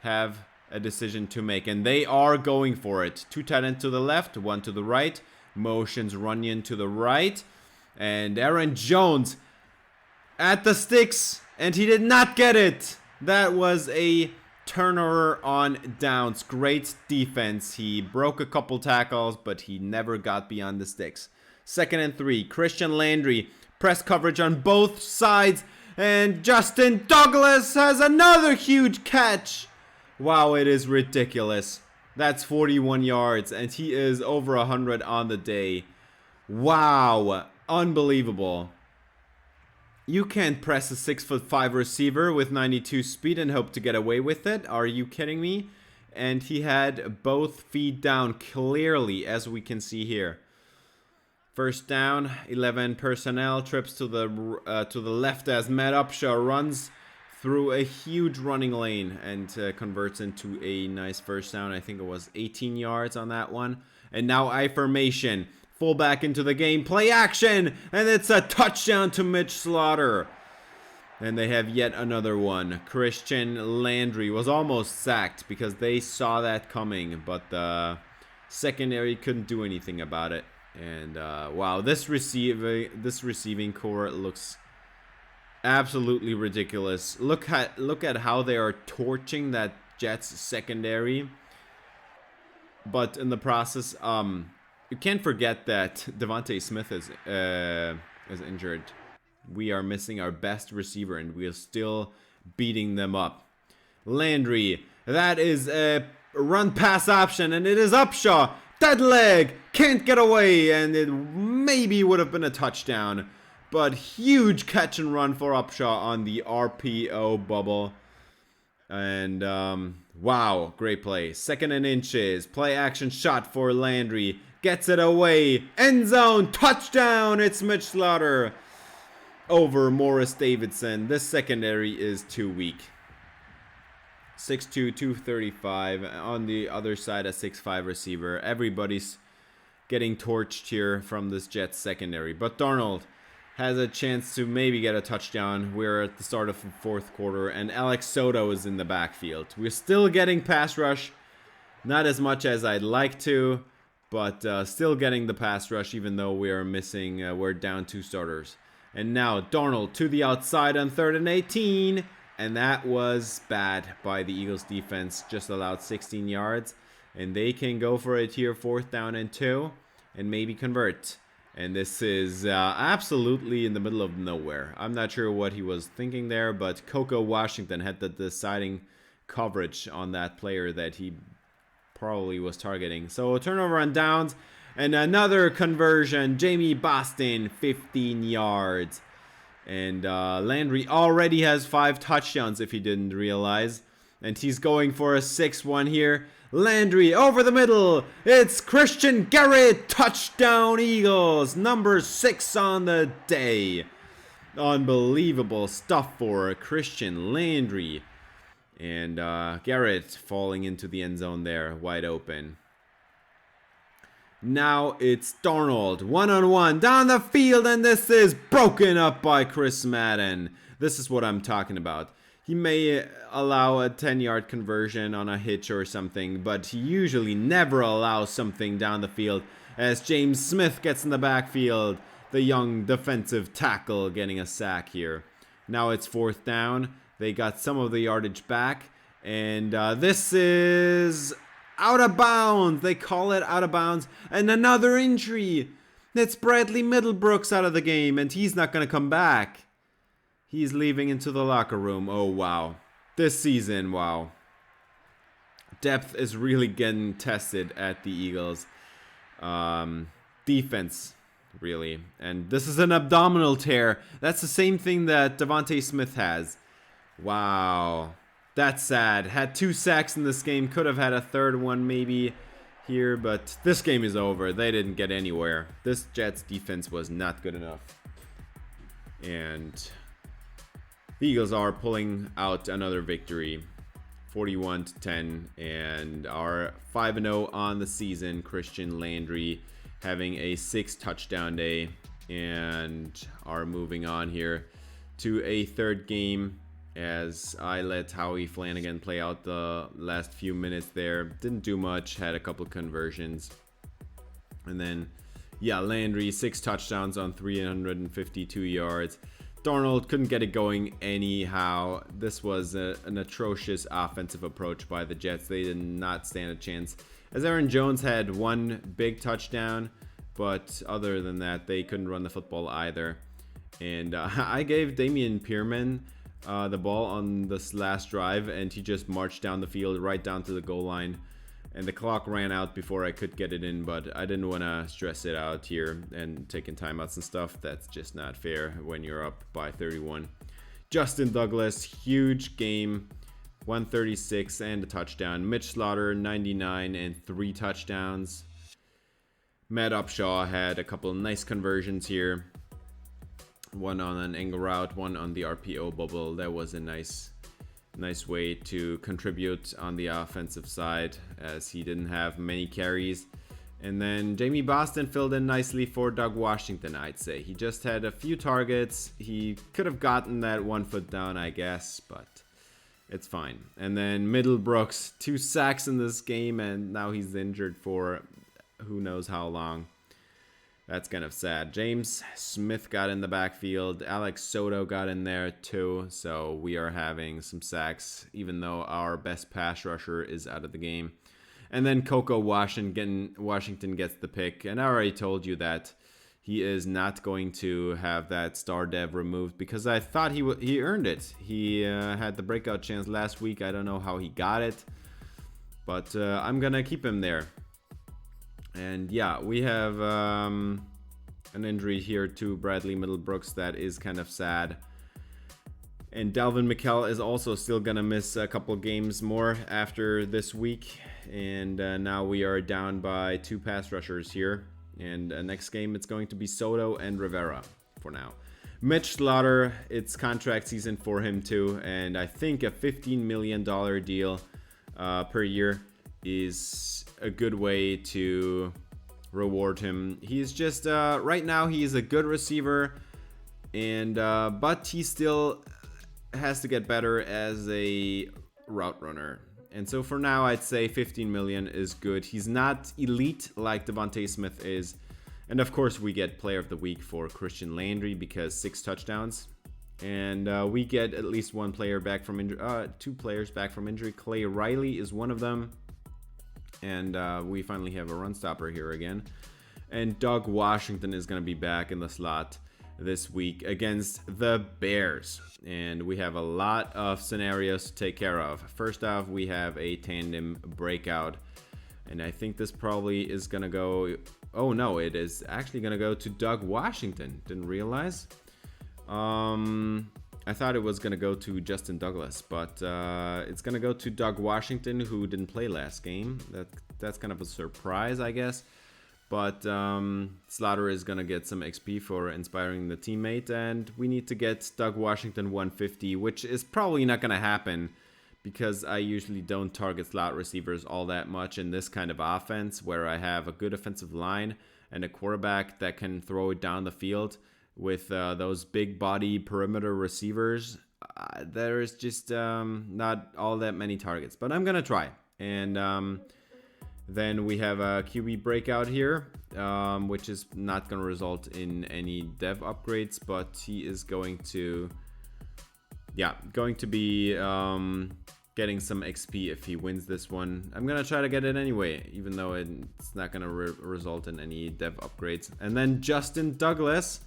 have a decision to make, and they are going for it. 2 tight ends to the left, 1 to the right. Motions Runyon to the right, and Aaron Jones at the sticks, and he did not get it. That was a turnover on downs. Great defense. He broke a couple tackles, but he never got beyond the sticks. 2nd and 3. Christian Landry. Press coverage on both sides. And Justin Douglas has another huge catch. Wow, it is ridiculous. That's 41 yards, and he is over 100 on the day. Wow. Unbelievable. You can't press a 6'5" receiver with 92 speed and hope to get away with it. Are you kidding me? And he had both feet down clearly, as we can see here. First down, 11 personnel, trips to the left as Matt Upshaw runs through a huge running lane and converts into a nice first down. I think it was 18 yards on that one. And now I formation. Fullback into the game, play action, and it's a touchdown to Mitch Slaughter. And they have yet another one. Christian Landry was almost sacked because they saw that coming, but the secondary couldn't do anything about it. And wow, this receiving core looks absolutely ridiculous. Look at how they are torching that Jets secondary. But in the process, you can't forget that Devontae Smith is injured. We are missing our best receiver, and we are still beating them up. Landry, that is a run-pass option, and it is Upshaw. Dead leg, can't get away, and it maybe would have been a touchdown. But huge catch and run for Upshaw on the RPO bubble. And wow, great play. 2nd and inches, play action shot for Landry. Gets it away. End zone. Touchdown. It's Mitch Slaughter over Morris Davidson. This secondary is too weak. 6'2", 235. On the other side, a 6'5" receiver. Everybody's getting torched here from this Jets secondary. But Darnold has a chance to maybe get a touchdown. We're at the start of the 4th quarter, and Alex Soto is in the backfield. We're still getting pass rush. Not as much as I'd like to, but still getting the pass rush, even though we are missing, we're down 2 starters. And now Darnold to the outside on 3rd and 18. And that was bad by the Eagles defense. Just allowed 16 yards. And they can go for it here, 4th down and 2. And maybe convert. And this is absolutely in the middle of nowhere. I'm not sure what he was thinking there, but Coco Washington had the deciding coverage on that player that he probably was targeting. So a turnover on downs and another conversion. Jamie Boston, 15 yards. And Landry already has 5 touchdowns if you didn't realize. And he's going for a 6-1 here. Landry over the middle. It's Christian Garrett. Touchdown Eagles. Number 6 on the day. Unbelievable stuff for Christian Landry. And Garrett falling into the end zone there. Wide open. Now it's Darnold. One-on-one down the field. And this is broken up by Chris Madden. This is what I'm talking about. He may allow a 10-yard conversion on a hitch or something, but he usually never allows something down the field as James Smith gets in the backfield. The young defensive tackle getting a sack here. Now it's 4th down. They got some of the yardage back. And this is out of bounds. They call it out of bounds. And another injury. That's Bradley Middlebrooks out of the game. And he's not going to come back. He's leaving into the locker room. Oh, wow. This season, wow. Depth is really getting tested at the Eagles. Defense, really. And this is an abdominal tear. That's the same thing that Devontae Smith has. Wow. That's sad. Had 2 sacks in this game. Could have had a 3rd one maybe here. But this game is over. They didn't get anywhere. This Jets defense was not good enough. And the Eagles are pulling out another victory. 41-10, and are 5-0 on the season. Christian Landry having a 6 touchdown day, and are moving on here to a 3rd game as I let Howie Flanagan play out the last few minutes there. Didn't do much, had a couple conversions, and then Landry 6 touchdowns on 352 yards. Darnold couldn't get it going anyhow. This was an atrocious offensive approach by the Jets. They did not stand a chance, as Aaron Jones had 1 big touchdown, but other than that, they couldn't run the football either. And I gave Damian Pierman the ball on this last drive, and he just marched down the field right down to the goal line. And the clock ran out before I could get it in, but I didn't want to stress it out here and taking timeouts and stuff. That's just not fair when you're up by 31. Justin Douglas, huge game, 136 and a touchdown. Mitch Slaughter, 99 and 3 touchdowns. Matt Upshaw had a couple of nice conversions here. One on an angle route, one on the RPO bubble. That was a nice way to contribute on the offensive side, as he didn't have many carries. And then Jamie Boston filled in nicely for Doug Washington, I'd say. He just had a few targets. He could have gotten that 1 foot down, I guess, but it's fine. And then Middlebrooks, 2 sacks in this game, and now he's injured for who knows how long. That's kind of sad. James Smith got in the backfield. Alex Soto got in there too. So we are having some sacks, even though our best pass rusher is out of the game. And then Coco Washington gets the pick. And I already told you that he is not going to have that star dev removed, because I thought he earned it. He had the breakout chance last week. I don't know how he got it, but I'm going to keep him there. And yeah, we have an injury here to Bradley Middlebrooks that is kind of sad. And Dalvin McKell is also still going to miss a couple games more after this week. And now we are down by 2 pass rushers here. And next game, it's going to be Soto and Rivera for now. Mitch Slaughter, it's contract season for him too. And I think a $15 million deal per year is a good way to reward him. He's just right now he's a good receiver, and but he still has to get better as a route runner. And so for now, I'd say 15 million is good. He's not elite like Devontae Smith is. And of course, we get player of the week for Christian Landry because 6 touchdowns. And we get at least 1 player back from injury, 2 players back from injury. Clay Riley is one of them. And we finally have a run stopper here again. And Doug Washington is going to be back in the slot this week against the Bears. And we have a lot of scenarios to take care of. First off, we have a tandem breakout. And I think this probably is going to go... Oh, no, it is actually going to go to Doug Washington. Didn't realize. I thought it was going to go to Justin Douglas, but it's going to go to Doug Washington, who didn't play last game. That's kind of a surprise, I guess. But Slaughter is going to get some XP for inspiring the teammate, and we need to get Doug Washington 150, which is probably not going to happen because I usually don't target slot receivers all that much in this kind of offense where I have a good offensive line and a quarterback that can throw it down the field. With those big body perimeter receivers, there's just not all that many targets, but I'm gonna try. And then we have a QB breakout here, which is not gonna result in any dev upgrades, but he is going to yeah, going to be getting some XP if he wins this one. I'm gonna try to get it anyway, even though it's not gonna result in any dev upgrades. And then Justin Douglas,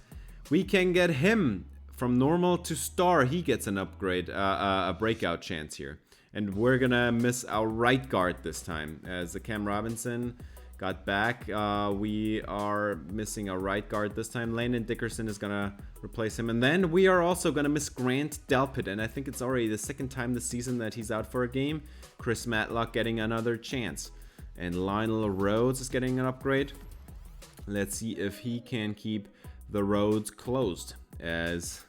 we can get him from normal to star. He gets an upgrade, a breakout chance here. And we're gonna miss our right guard this time, as Cam Robinson got back. We are missing a right guard this time. Landon Dickerson is gonna replace him. And then we are also gonna miss Grant Delpit. And I think it's already the second time this season that he's out for a game. Chris Matlock getting another chance. And Lionel Rhodes is getting an upgrade. Let's see if he can keep the roads closed, as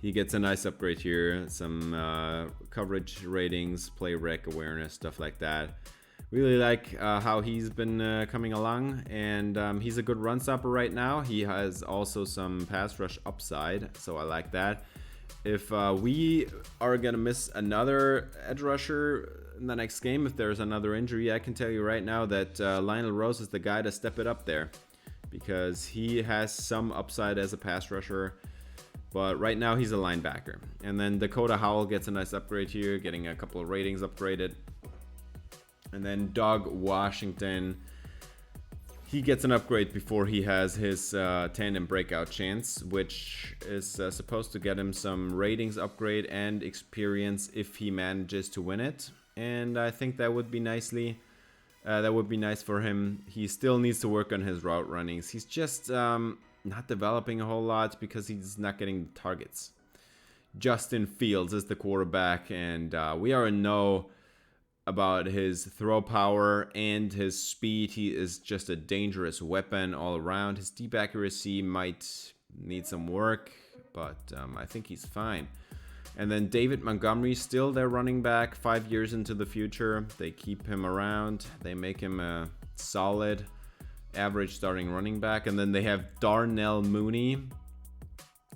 he gets a nice upgrade here. Some coverage ratings, play rec awareness, stuff like that. Really like how he's been coming along, and he's a good run stopper right now. He has also some pass rush upside, so I like that. If we are gonna miss another edge rusher in the next game, if there's another injury, I can tell you right now that Lionel Rose is the guy to step it up there, because he has some upside as a pass rusher. But right now he's a linebacker. And then Dakota Howell gets a nice upgrade here, getting a couple of ratings upgraded. And then Doug Washington, he gets an upgrade before he has his tandem breakout chance, which is supposed to get him some ratings upgrade and experience if he manages to win it. And I think that would be nice for him. He still needs to work on his route runnings. He's just not developing a whole lot because he's not getting targets. Justin Fields is the quarterback, and we already know about his throw power and his speed. He is just a dangerous weapon all around. His deep accuracy might need some work, but I think he's fine. And then David Montgomery, still their running back 5 years into the future. They keep him around. They make him a solid average starting running back. And then they have Darnell Mooney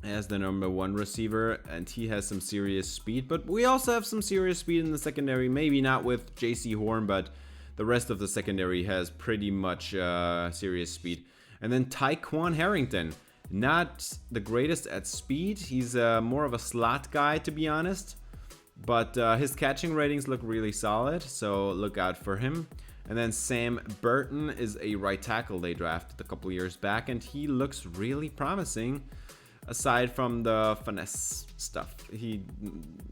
as the #1 receiver, and he has some serious speed. But we also have some serious speed in the secondary. Maybe not with JC Horn, but the rest of the secondary has pretty much serious speed. And then Tyquan Harrington, not the greatest at speed. He's more of a slot guy, to be honest. But his catching ratings look really solid, so look out for him. And then Sam Burton is a right tackle they drafted a couple years back, and he looks really promising. Aside from the finesse stuff, he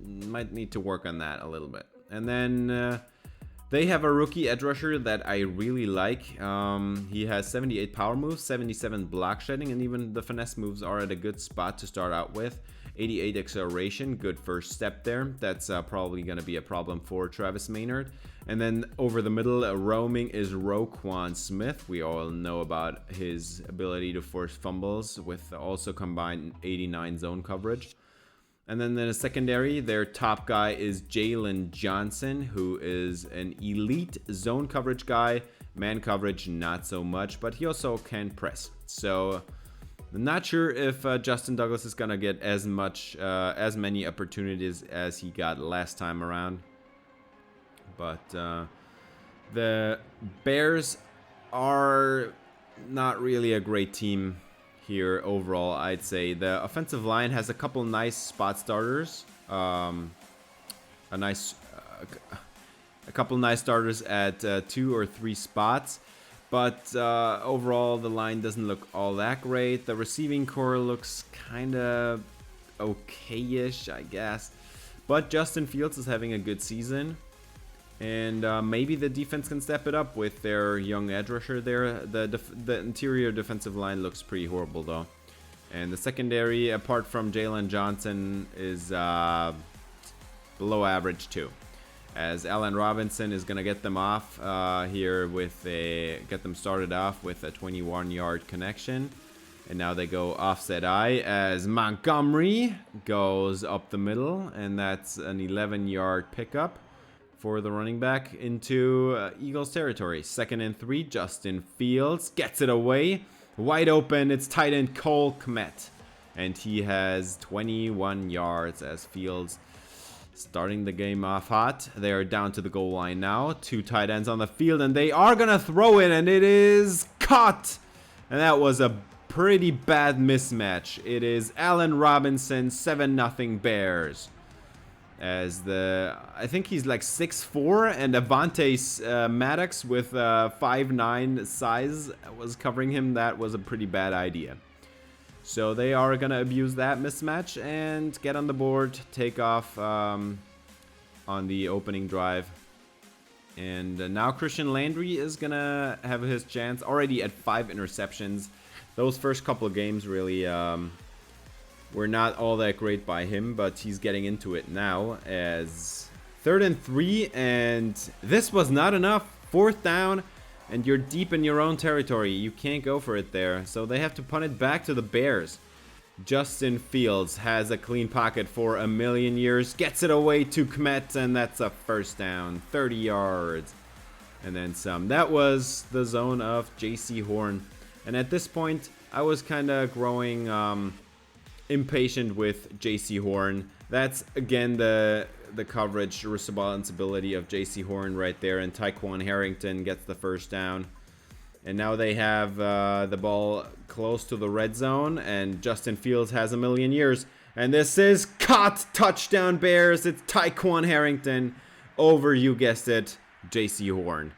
might need to work on that a little bit. And then they have a rookie edge rusher that I really like. He has 78 power moves, 77 block shedding, and even the finesse moves are at a good spot to start out with. 88 acceleration, good first step there. That's probably going to be a problem for Travis Maynard. And then over the middle, roaming is Roquan Smith. We all know about his ability to force fumbles with also combined 89 zone coverage. And then in the secondary, their top guy is Jalen Johnson, who is an elite zone coverage guy. Man coverage, not so much, but he also can press. So I'm not sure if Justin Douglas is gonna get as many opportunities as he got last time around. But the Bears are not really a great team here overall, I'd say. The offensive line has a couple nice spot starters. A couple nice starters at 2 or 3 spots. But overall, the line doesn't look all that great. The receiving core looks kind of okay-ish, I guess. But Justin Fields is having a good season. And maybe the defense can step it up with their young edge rusher there. The interior defensive line looks pretty horrible, though. And the secondary, apart from Jalen Johnson, is below average, too. As Allen Robinson is going to get them off here get them started off with a 21-yard connection. And now they go offset I as Montgomery goes up the middle. And that's an 11-yard pickup for the running back into Eagles territory. 2nd and 3, Justin Fields gets it away. Wide open, it's tight end Cole Kmet. And he has 21 yards as Fields starting the game off hot. They are down to the goal line now. 2 tight ends on the field, and they are going to throw it, and it is caught. And that was a pretty bad mismatch. It is Allen Robinson, 7-0 Bears. As I think he's like 6'4", and Avante Maddox with 5'9" size was covering him. That was a pretty bad idea. So they are gonna abuse that mismatch and get on the board, take off on the opening drive. And now Christian Landry is gonna have his chance, already at 5 interceptions. Those first couple of games really were not all that great by him, but he's getting into it now. As 3rd and 3, and this was not enough. 4th down, and you're deep in your own territory. You can't go for it there, so they have to punt it back to the Bears. Justin Fields has a clean pocket for a million years, gets it away to Kmet, and that's a 1st down, 30 yards, and then some. That was the zone of J.C. Horn, and at this point, I was kind of growing impatient with J.C. Horn. That's again the coverage responsibility of J.C. Horn right there, and Tyquan Harrington gets the 1st down. And now they have the ball close to the red zone, and Justin Fields has a million years. And this is caught, touchdown Bears. It's Tyquan Harrington over, you guessed it, J.C. Horn.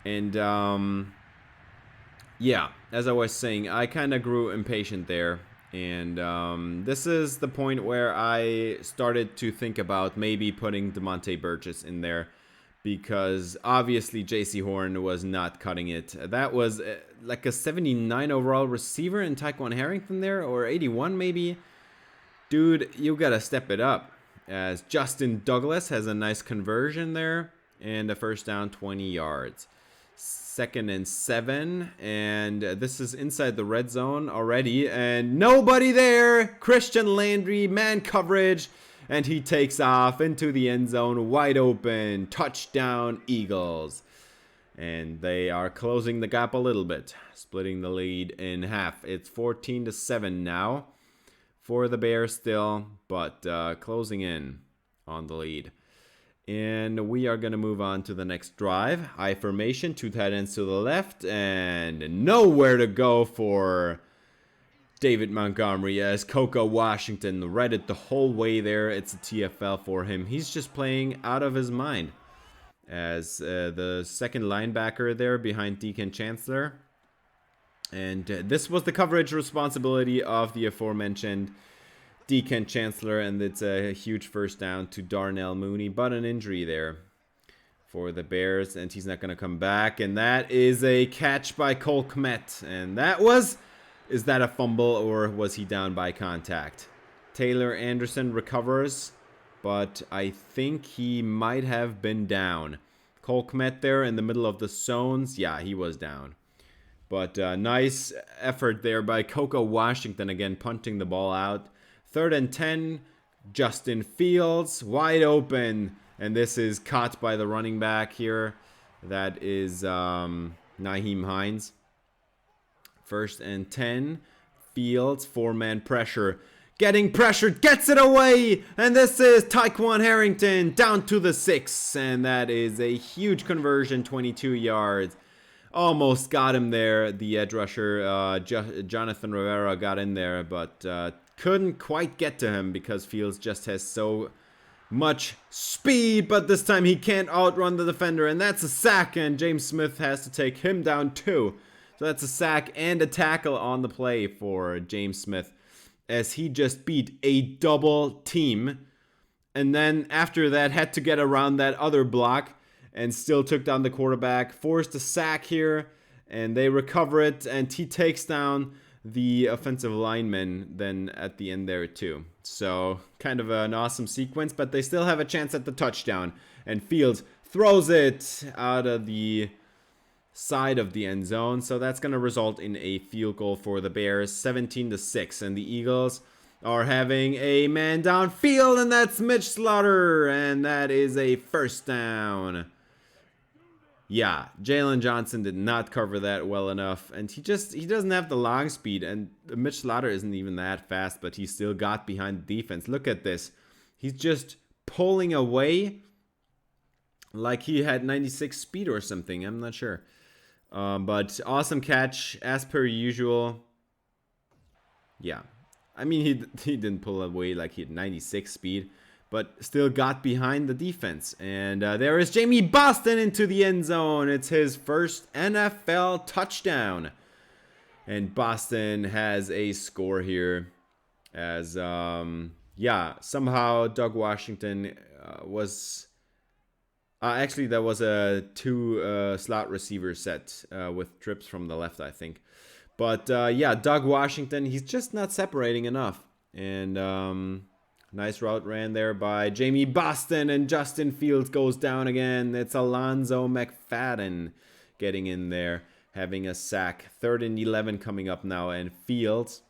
And yeah, as I was saying, I kind of grew impatient there. And this is the point where I started to think about maybe putting DeMonte Burgess in there, because obviously J.C. Horn was not cutting it. That was like a 79 overall receiver in Tyquan Harrington there, or 81 maybe. Dude, you gotta step it up. As Justin Douglas has a nice conversion there, and a 1st down, 20 yards. 2nd and 7, and this is inside the red zone already, and nobody there. Christian Landry, man coverage, and he takes off into the end zone, wide open. Touchdown Eagles. And they are closing the gap a little bit, splitting the lead in half. It's 14-7 now for the Bears still, but closing in on the lead. And we are going to move on to the next drive. I formation, 2 tight ends to the left, and nowhere to go for David Montgomery, as Coco Washington read it the whole way there. It's a TFL for him. He's just playing out of his mind. As the 2nd linebacker there behind Deacon Chancellor. And this was the coverage responsibility of the aforementioned Deacon Chancellor, and it's a huge 1st down to Darnell Mooney, but an injury there for the Bears, and he's not going to come back. And that is a catch by Cole Kmet, and that was... Is that a fumble, or was he down by contact? Taylor Anderson recovers, but I think he might have been down. Cole Kmet there in the middle of the zones. Yeah, he was down. But nice effort there by Coco Washington, again punting the ball out. 3rd and 10, Justin Fields, wide open. And this is caught by the running back here. That is Nyheim Hines. 1st and 10, Fields, 4-man pressure. Getting pressured, gets it away, and this is Tyquan Harrington down to the 6, and that is a huge conversion, 22 yards. Almost got him there. The edge rusher, Jonathan Rivera, got in there, but couldn't quite get to him because Fields just has so much speed, but this time he can't outrun the defender, and that's a sack, and James Smith has to take him down too. So that's a sack and a tackle on the play for James Smith, as he just beat a double team, and then after that had to get around that other block and still took down the quarterback, forced a sack here, and they recover it, and he takes down the offensive lineman then at the end there too. So kind of an awesome sequence, but they still have a chance at the touchdown, and Fields throws it out of the side of the end zone, so that's going to result in a field goal for the Bears, 17-6, and the Eagles are having a man downfield, and that's Mitch Slaughter, and that is a 1st down. Yeah, Jalen Johnson did not cover that well enough, and he doesn't have the long speed, and Mitch Slaughter isn't even that fast, but he still got behind the defense. Look at this. He's just pulling away like he had 96 speed or something. I'm not sure. But awesome catch, as per usual. Yeah. I mean, he didn't pull away like he had 96 speed, but still got behind the defense. And there is Jamie Boston into the end zone. It's his first NFL touchdown. And Boston has a score here as, yeah, somehow Doug Washington was... actually, that was a 2 slot receiver set with trips from the left, I think. But, yeah, Doug Washington, he's just not separating enough. And... nice route ran there by Jamie Boston, and Justin Fields goes down again. It's Alonzo McFadden getting in there, having a sack. 3rd and 11 coming up now, and Fields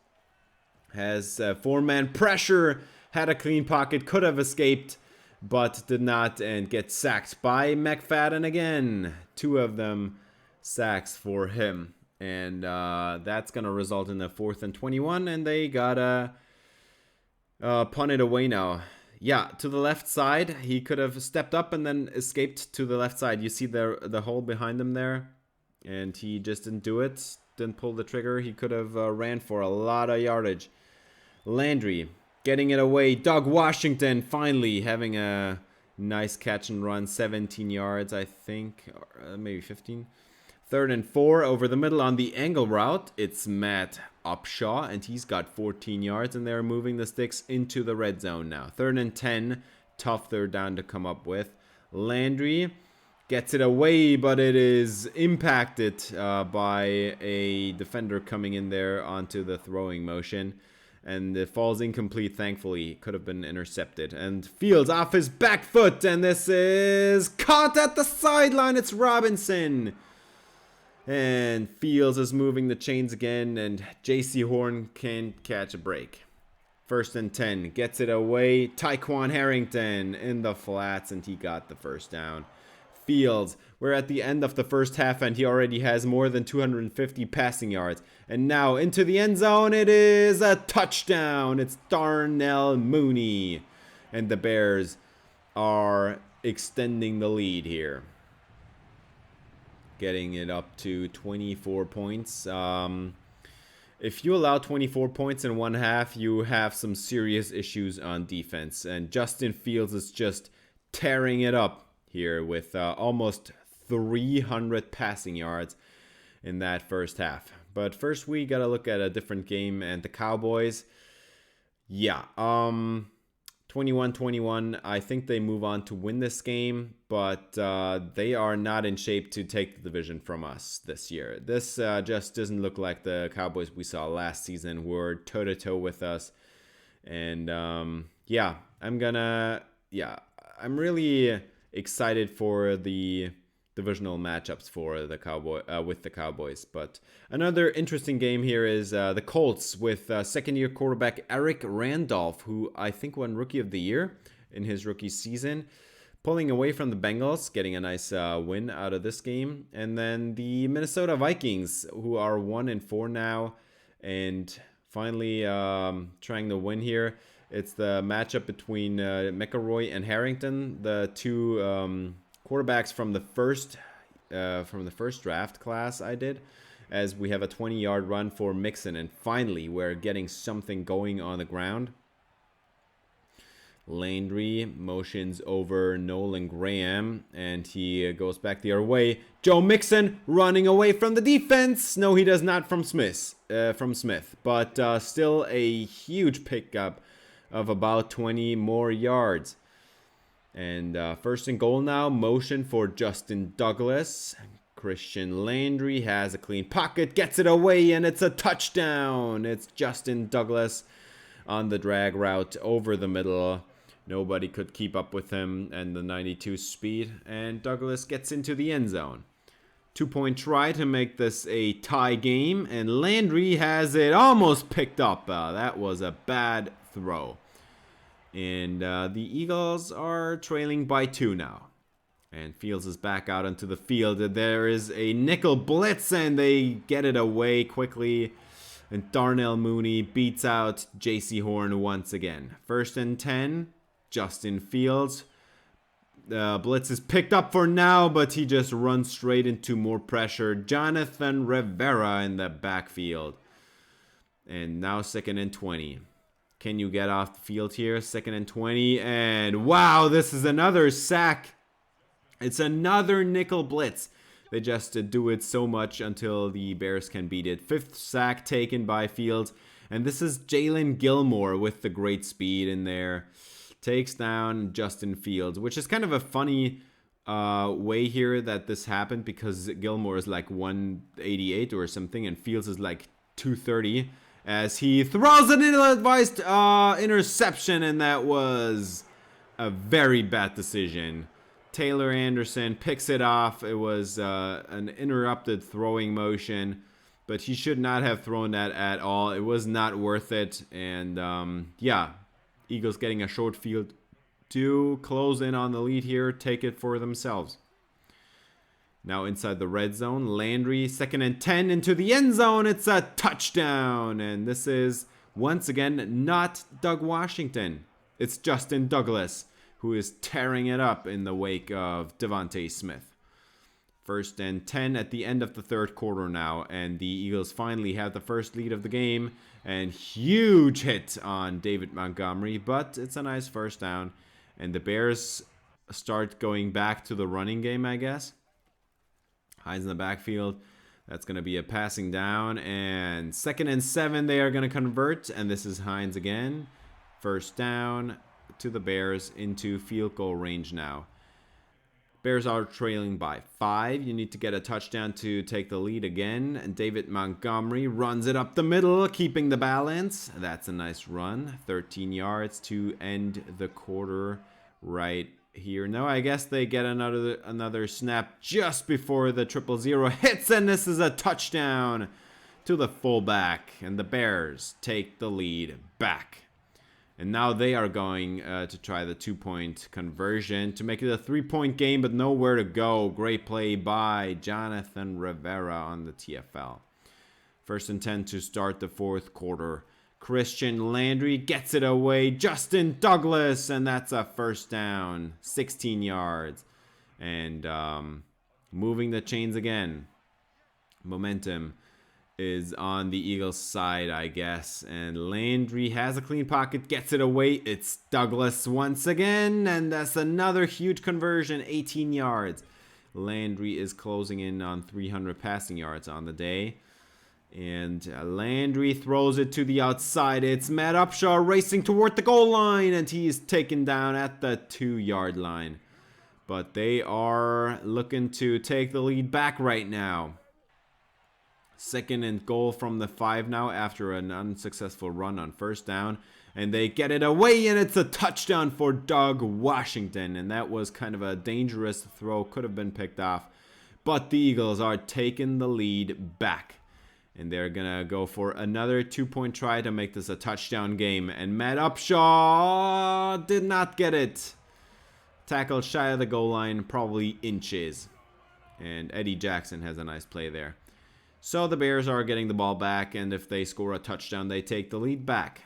has 4-man pressure, had a clean pocket, could have escaped, but did not, and gets sacked by McFadden again. 2 of them sacks for him, and that's going to result in a 4th and 21, and they got a... punt it away now. Yeah, to the left side. He could have stepped up and then escaped to the left side. You see the hole behind him there? And he just didn't do it. Didn't pull the trigger. He could have ran for a lot of yardage. Landry getting it away. Doug Washington finally having a nice catch and run. 17 yards, I think. Or maybe 15. 3rd and 4 over the middle on the angle route. It's Matt Upshaw, and he's got 14 yards, and they're moving the sticks into the red zone now. 3rd and 10. Tough 3rd down to come up with. Landry gets it away, but it is impacted by a defender coming in there onto the throwing motion. And it falls incomplete, thankfully. Could have been intercepted. And Fields off his back foot, and this is caught at the sideline. It's Robinson. And Fields is moving the chains again, and J.C. Horn can't catch a break. 1st and 10, gets it away. Tyquan Harrington in the flats, and he got the 1st down. Fields, we're at the end of the first half, and he already has more than 250 passing yards. And now into the end zone, it is a touchdown. It's Darnell Mooney. And the Bears are extending the lead here. Getting it up to 24 points. If you allow 24 points in one half, you have some serious issues on defense. And Justin Fields is just tearing it up here with almost 300 passing yards in that first half. But first, we got to look at a different game, and the Cowboys. Yeah, 21-21. I think they move on to win this game, but they are not in shape to take the division from us this year. This just doesn't look like the Cowboys we saw last season, who were toe-to-toe with us. And yeah, I'm really excited for the divisional matchups for the with the Cowboys. But another interesting game here is the Colts with second-year quarterback Eric Randolph, who I think won Rookie of the Year in his rookie season, pulling away from the Bengals, getting a nice win out of this game. And then the Minnesota Vikings, who are 1-4 now, and finally trying to win here. It's the matchup between McElroy and Harrington, the two quarterbacks from the first draft class I did, as we have a 20-yard run for Mixon, and finally we're getting something going on the ground. Landry motions over Nolan Graham, and he goes back the other way. Joe Mixon running away from the defense. No, he does not from Smith, but still a huge pickup of about 20 more yards. And 1st and goal now. Motion for Justin Douglas. Christian Landry has a clean pocket, gets it away, and it's a touchdown. It's Justin Douglas on the drag route over the middle. Nobody could keep up with him and the 92 speed, and Douglas gets into the end zone. 2-point try to make this a tie game, and Landry has it almost picked up. That was a bad throw. And the Eagles are trailing by 2 now. And Fields is back out onto the field. There is a nickel blitz, and they get it away quickly. And Darnell Mooney beats out J.C. Horn once again. 1st and 10, Justin Fields. The blitz is picked up for now, but he just runs straight into more pressure. Jonathan Rivera in the backfield. And now 2nd and 20. Can you get off the field here? 2nd and 20. And wow, this is another sack. It's another nickel blitz. They just do it so much until the Bears can beat it. 5th sack taken by Fields. And this is Jalen Gilmore with the great speed in there. Takes down Justin Fields, which is kind of a funny way here that this happened, because Gilmore is like 188 or something and Fields is like 230, as he throws an ill-advised interception, and that was a very bad decision. Taylor Anderson picks it off. It was an interrupted throwing motion, but he should not have thrown that at all. It was not worth it. And yeah, Eagles getting a short field to close in on the lead here, take it for themselves. Now inside the red zone, Landry, 2nd and 10 into the end zone. It's a touchdown. And this is, once again, not Doug Washington. It's Justin Douglas, who is tearing it up in the wake of Devontae Smith. 1st and 10 at the end of the 3rd quarter now. And the Eagles finally have the first lead of the game. And huge hit on David Montgomery, but it's a nice first down. And the Bears start going back to the running game, I guess. Hines in the backfield. That's going to be a passing down. And 2nd and 7, they are going to convert. And this is Hines again. First down to the Bears into field goal range now. Bears are trailing by 5. You need to get a touchdown to take the lead again. And David Montgomery runs it up the middle, keeping the balance. That's a nice run. 13 yards to end the quarter right here. No, I guess they get another snap just before the 000 hits, and this is a touchdown to the fullback. And the Bears take the lead back. And now they are going to try the 2-point conversion to make it a 3-point game, but nowhere to go. Great play by Jonathan Rivera on the TFL. 1st and 10 to start the 4th quarter. Christian Landry gets it away. Justin Douglas, and that's a first down. 16 yards. And moving the chains again. Momentum is on the Eagles side, I guess. And Landry has a clean pocket, gets it away. It's Douglas once again, and that's another huge conversion, 18 yards. Landry is closing in on 300 passing yards on the day. And Landry throws it to the outside. It's Matt Upshaw racing toward the goal line, and he is taken down at the 2-yard line. But they are looking to take the lead back right now. 2nd and goal from the 5 now after an unsuccessful run on first down. And they get it away, and it's a touchdown for Doug Washington. And that was kind of a dangerous throw, could have been picked off. But the Eagles are taking the lead back. And they're going to go for another 2-point try to make this a touchdown game. And Matt Upshaw did not get it. Tackled shy of the goal line, probably inches. And Eddie Jackson has a nice play there. So the Bears are getting the ball back, and if they score a touchdown, they take the lead back.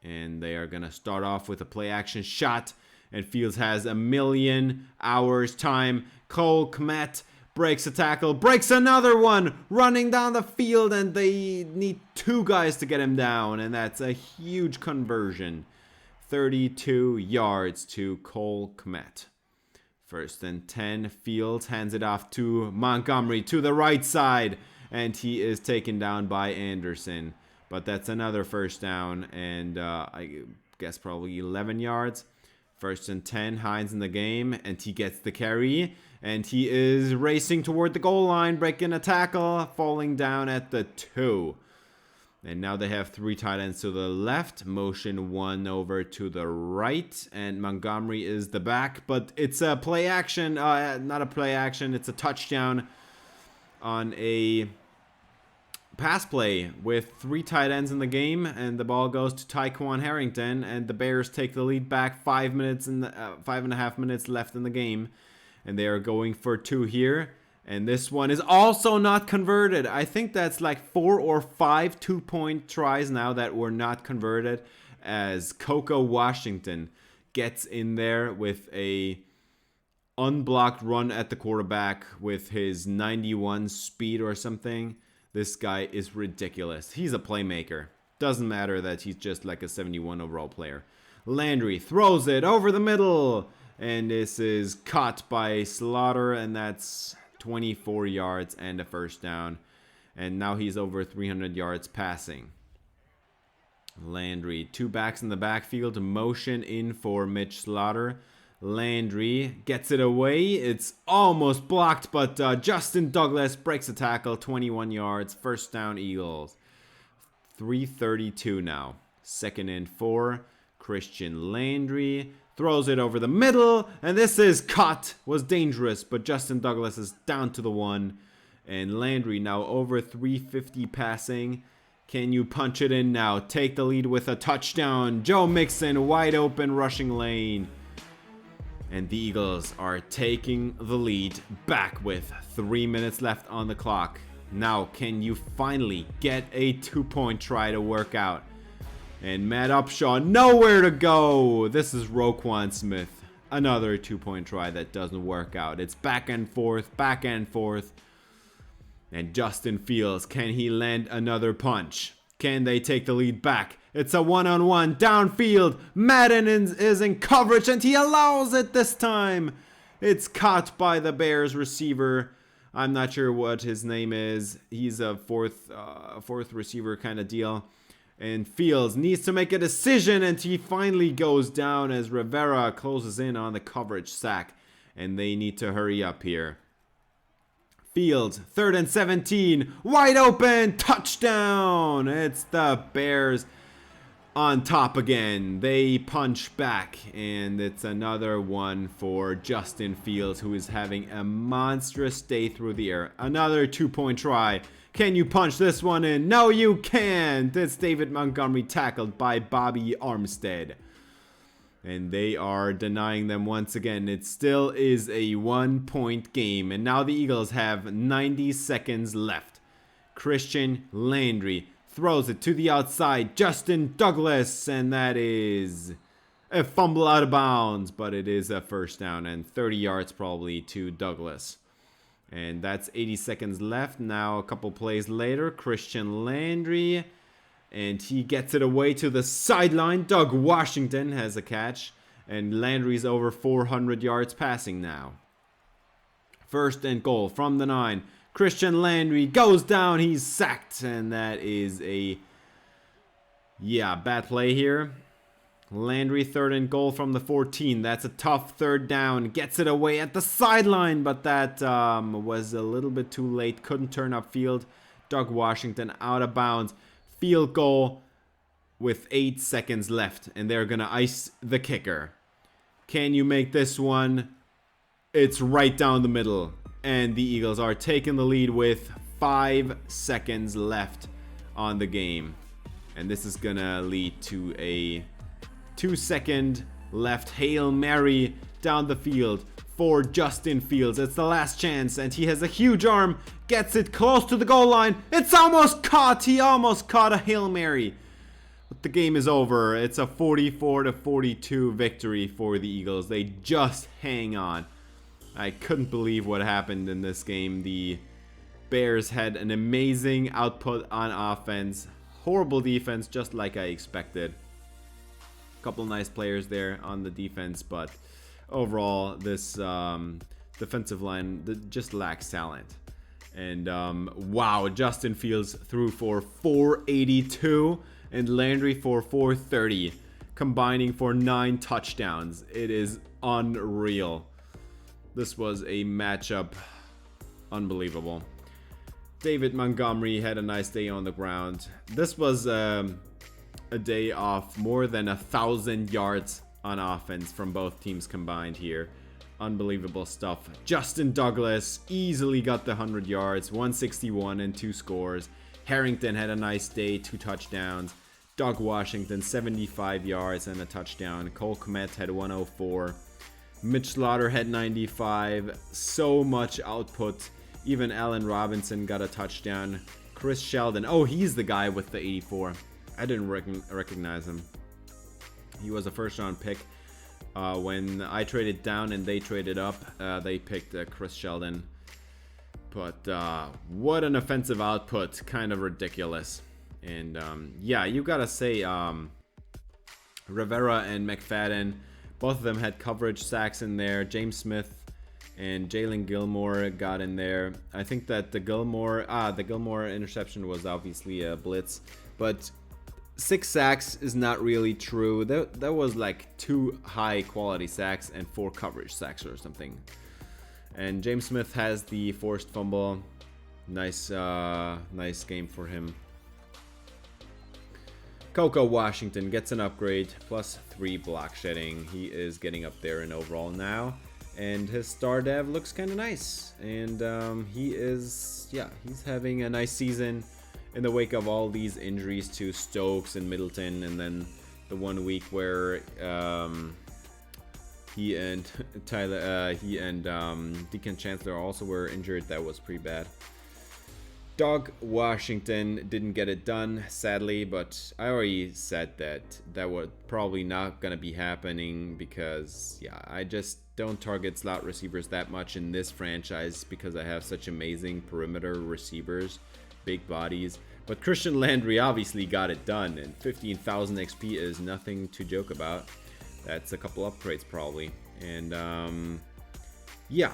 And they are going to start off with a play-action shot, and Fields has a million hours time. Cole Kmet breaks a tackle, breaks another one, running down the field, and they need 2 guys to get him down, and that's a huge conversion. 32 yards to Cole Kmet. 1st and 10, Fields hands it off to Montgomery to the right side. And he is taken down by Anderson. But that's another first down. And I guess probably 11 yards. 1st and 10. Hines in the game. And he gets the carry. And he is racing toward the goal line. Breaking a tackle. Falling down at the 2. And now they have 3 tight ends to the left. Motion 1 over to the right. And Montgomery is the back. But it's a play action. Not a play action. It's a touchdown on a pass play with 3 tight ends in the game, and the ball goes to Tyquan Harrington, and the Bears take the lead back. 5.5 minutes left in the game, and they are going for 2 here. And this one is also not converted. I think that's like 4 or 5 2-point tries now that were not converted, as Coco Washington gets in there with a unblocked run at the quarterback with his 91 speed or something. This guy is ridiculous. He's a playmaker. Doesn't matter that he's just like a 71 overall player. Landry throws it over the middle. And this is caught by Slaughter, and that's 24 yards and a first down. And now he's over 300 yards passing. Landry, 2 backs in the backfield, motion in for Mitch Slaughter. Landry gets it away. It's almost blocked, but Justin Douglas breaks a tackle, 21 yards, first down Eagles. 3:32 now. 2nd and 4. Christian Landry throws it over the middle, and this is caught. Was dangerous, but Justin Douglas is down to the 1. And Landry now over 350 passing. Can you punch it in now? Take the lead with a touchdown. Joe Mixon, wide open rushing lane. And the Eagles are taking the lead back with 3 minutes left on the clock. Now, can you finally get a 2-point try to work out? And Matt Upshaw, nowhere to go. This is Roquan Smith. Another 2-point try that doesn't work out. It's back and forth, back and forth. And Justin Fields, can he land another punch? Can they take the lead back? It's a one-on-one downfield. Madden is in coverage, and he allows it this time. It's caught by the Bears receiver. I'm not sure what his name is. He's a fourth receiver kind of deal. And Fields needs to make a decision, and he finally goes down as Rivera closes in on the coverage sack. And they need to hurry up here. Fields, 3rd and 17, wide open, touchdown! It's the Bears on top again. They punch back, and it's another one for Justin Fields, who is having a monstrous day through the air. Another 2-point try. Can you punch this one in? No, you can't. It's David Montgomery tackled by Bobby Armstead. And they are denying them once again. It still is a 1-point game. And now the Eagles have 90 seconds left. Christian Landry throws it to the outside. Justin Douglas. And that is a fumble out of bounds. But it is a first down and 30 yards probably to Douglas. And that's 80 seconds left. Now a couple plays later. Christian Landry. And he gets it away to the sideline. Doug Washington has a catch. And Landry's over 400 yards passing now. 1st and goal from the 9. Christian Landry goes down. He's sacked. And that is a... bad play here. Landry 3rd and goal from the 14. That's a tough 3rd down. Gets it away at the sideline. But that was a little bit too late. Couldn't turn upfield. Doug Washington out of bounds. Field goal with 8 seconds left, and they're gonna ice the kicker. Can you make this one? It's right down the middle, and the Eagles are taking the lead with 5 seconds left on the game. And this is gonna lead to a 2-second left Hail Mary down the field for Justin Fields. It's the last chance, and he has a huge arm, gets it close to the goal line. It's almost caught. He almost caught a Hail Mary. But the game is over. It's a 44-42 victory for the Eagles. They just hang on. I couldn't believe what happened in this game. The Bears had an amazing output on offense. Horrible defense, just like I expected. A couple nice players there on the defense, but overall, this defensive line just lacks talent. And wow, Justin Fields threw for 482 and Landry for 430, combining for 9 touchdowns. It is unreal. This was a matchup unbelievable. David Montgomery had a nice day on the ground. This was a day of more than 1,000 yards on offense from both teams combined here. Unbelievable stuff. Justin Douglas easily got the 100 yards, 161 and 2 scores. Harrington had a nice day, 2 touchdowns. Doug Washington, 75 yards and a touchdown. Cole Kmet had 104. Mitch Slaughter had 95. So much output. Even Allen Robinson got a touchdown. Chris Sheldon, oh, he's the guy with the 84. I didn't recognize him. He was a first-round pick. When I traded down and they traded up, they picked Chris Sheldon. But what an offensive output. Kind of ridiculous. And yeah, you gotta say Rivera and McFadden, both of them had coverage sacks in there. James Smith and Jalen Gilmore got in there. I think that the Gilmore interception was obviously a blitz, but 6 sacks is not really true. That was like 2 high quality sacks and 4 coverage sacks or something. And James Smith has the forced fumble. Nice game for him. Coco Washington gets an upgrade, +3 block shedding. He is getting up there in overall now, and his star dev looks kind of nice. And he's having a nice season in the wake of all these injuries to Stokes and Middleton, and then the 1 week where he and Deacon Chancellor also were injured. That was pretty bad. Doug Washington didn't get it done, sadly, but I already said that was probably not gonna be happening because, yeah, I just don't target slot receivers that much in this franchise because I have such amazing perimeter receivers, big bodies. But Christian Landry obviously got it done, and 15,000 XP is nothing to joke about. That's a couple upgrades probably, and yeah.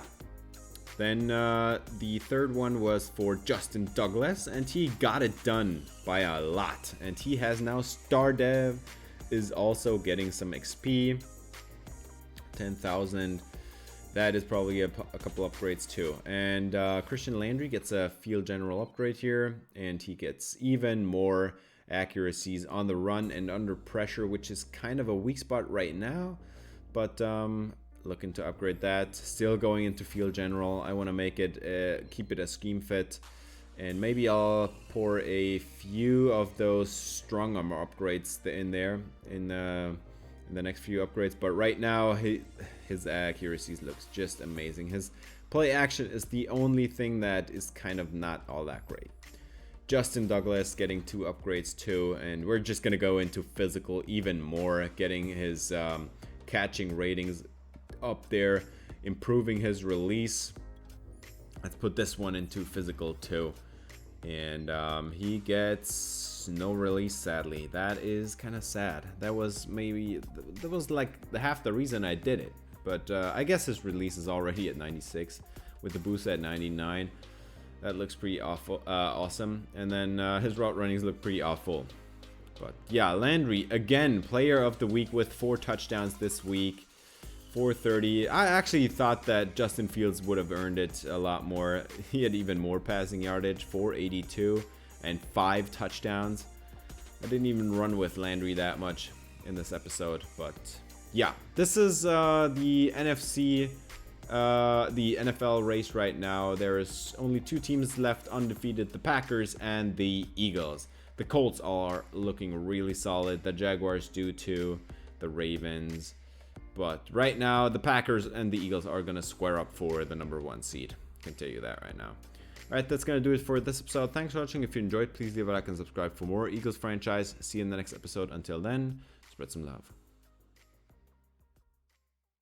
Then the third one was for Justin Douglas, and he got it done by a lot. And he has now Star Dev, is also getting some XP, 10,000. That is probably a couple upgrades too. And Christian Landry gets a Field General upgrade here, and he gets even more accuracies on the run and under pressure, which is kind of a weak spot right now. But looking to upgrade that. Still going into Field General. I want to make it keep it a scheme fit, and maybe I'll pour a few of those strong armor upgrades in there in the next few upgrades. But right now his accuracies looks just amazing. His play action is the only thing that is kind of not all that great. Justin Douglas getting 2 upgrades too, and we're just gonna go into physical even more, getting his catching ratings up there, improving his release. Let's put this one into physical too, and he gets no release, sadly. That is kind of sad. That was like half the reason I did it, but I guess his release is already at 96 with the boost at 99. That looks pretty awesome, and then his route runnings look pretty awful. But yeah, Landry again, player of the week with 4 touchdowns this week. 430. I actually thought that Justin Fields would have earned it a lot more. He had even more passing yardage, 482 and 5 touchdowns. I didn't even run with Landry that much in this episode, but yeah, this is the NFL race right now. There's only 2 teams left undefeated, the Packers and the Eagles. The Colts are looking really solid. The Jaguars do too. The Ravens. But right now, the Packers and the Eagles are going to square up for the #1 seed. I can tell you that right now. Alright, that's going to do it for this episode. Thanks for watching. If you enjoyed, please leave a like and subscribe for more Eagles franchise. See you in the next episode. Until then, spread some love.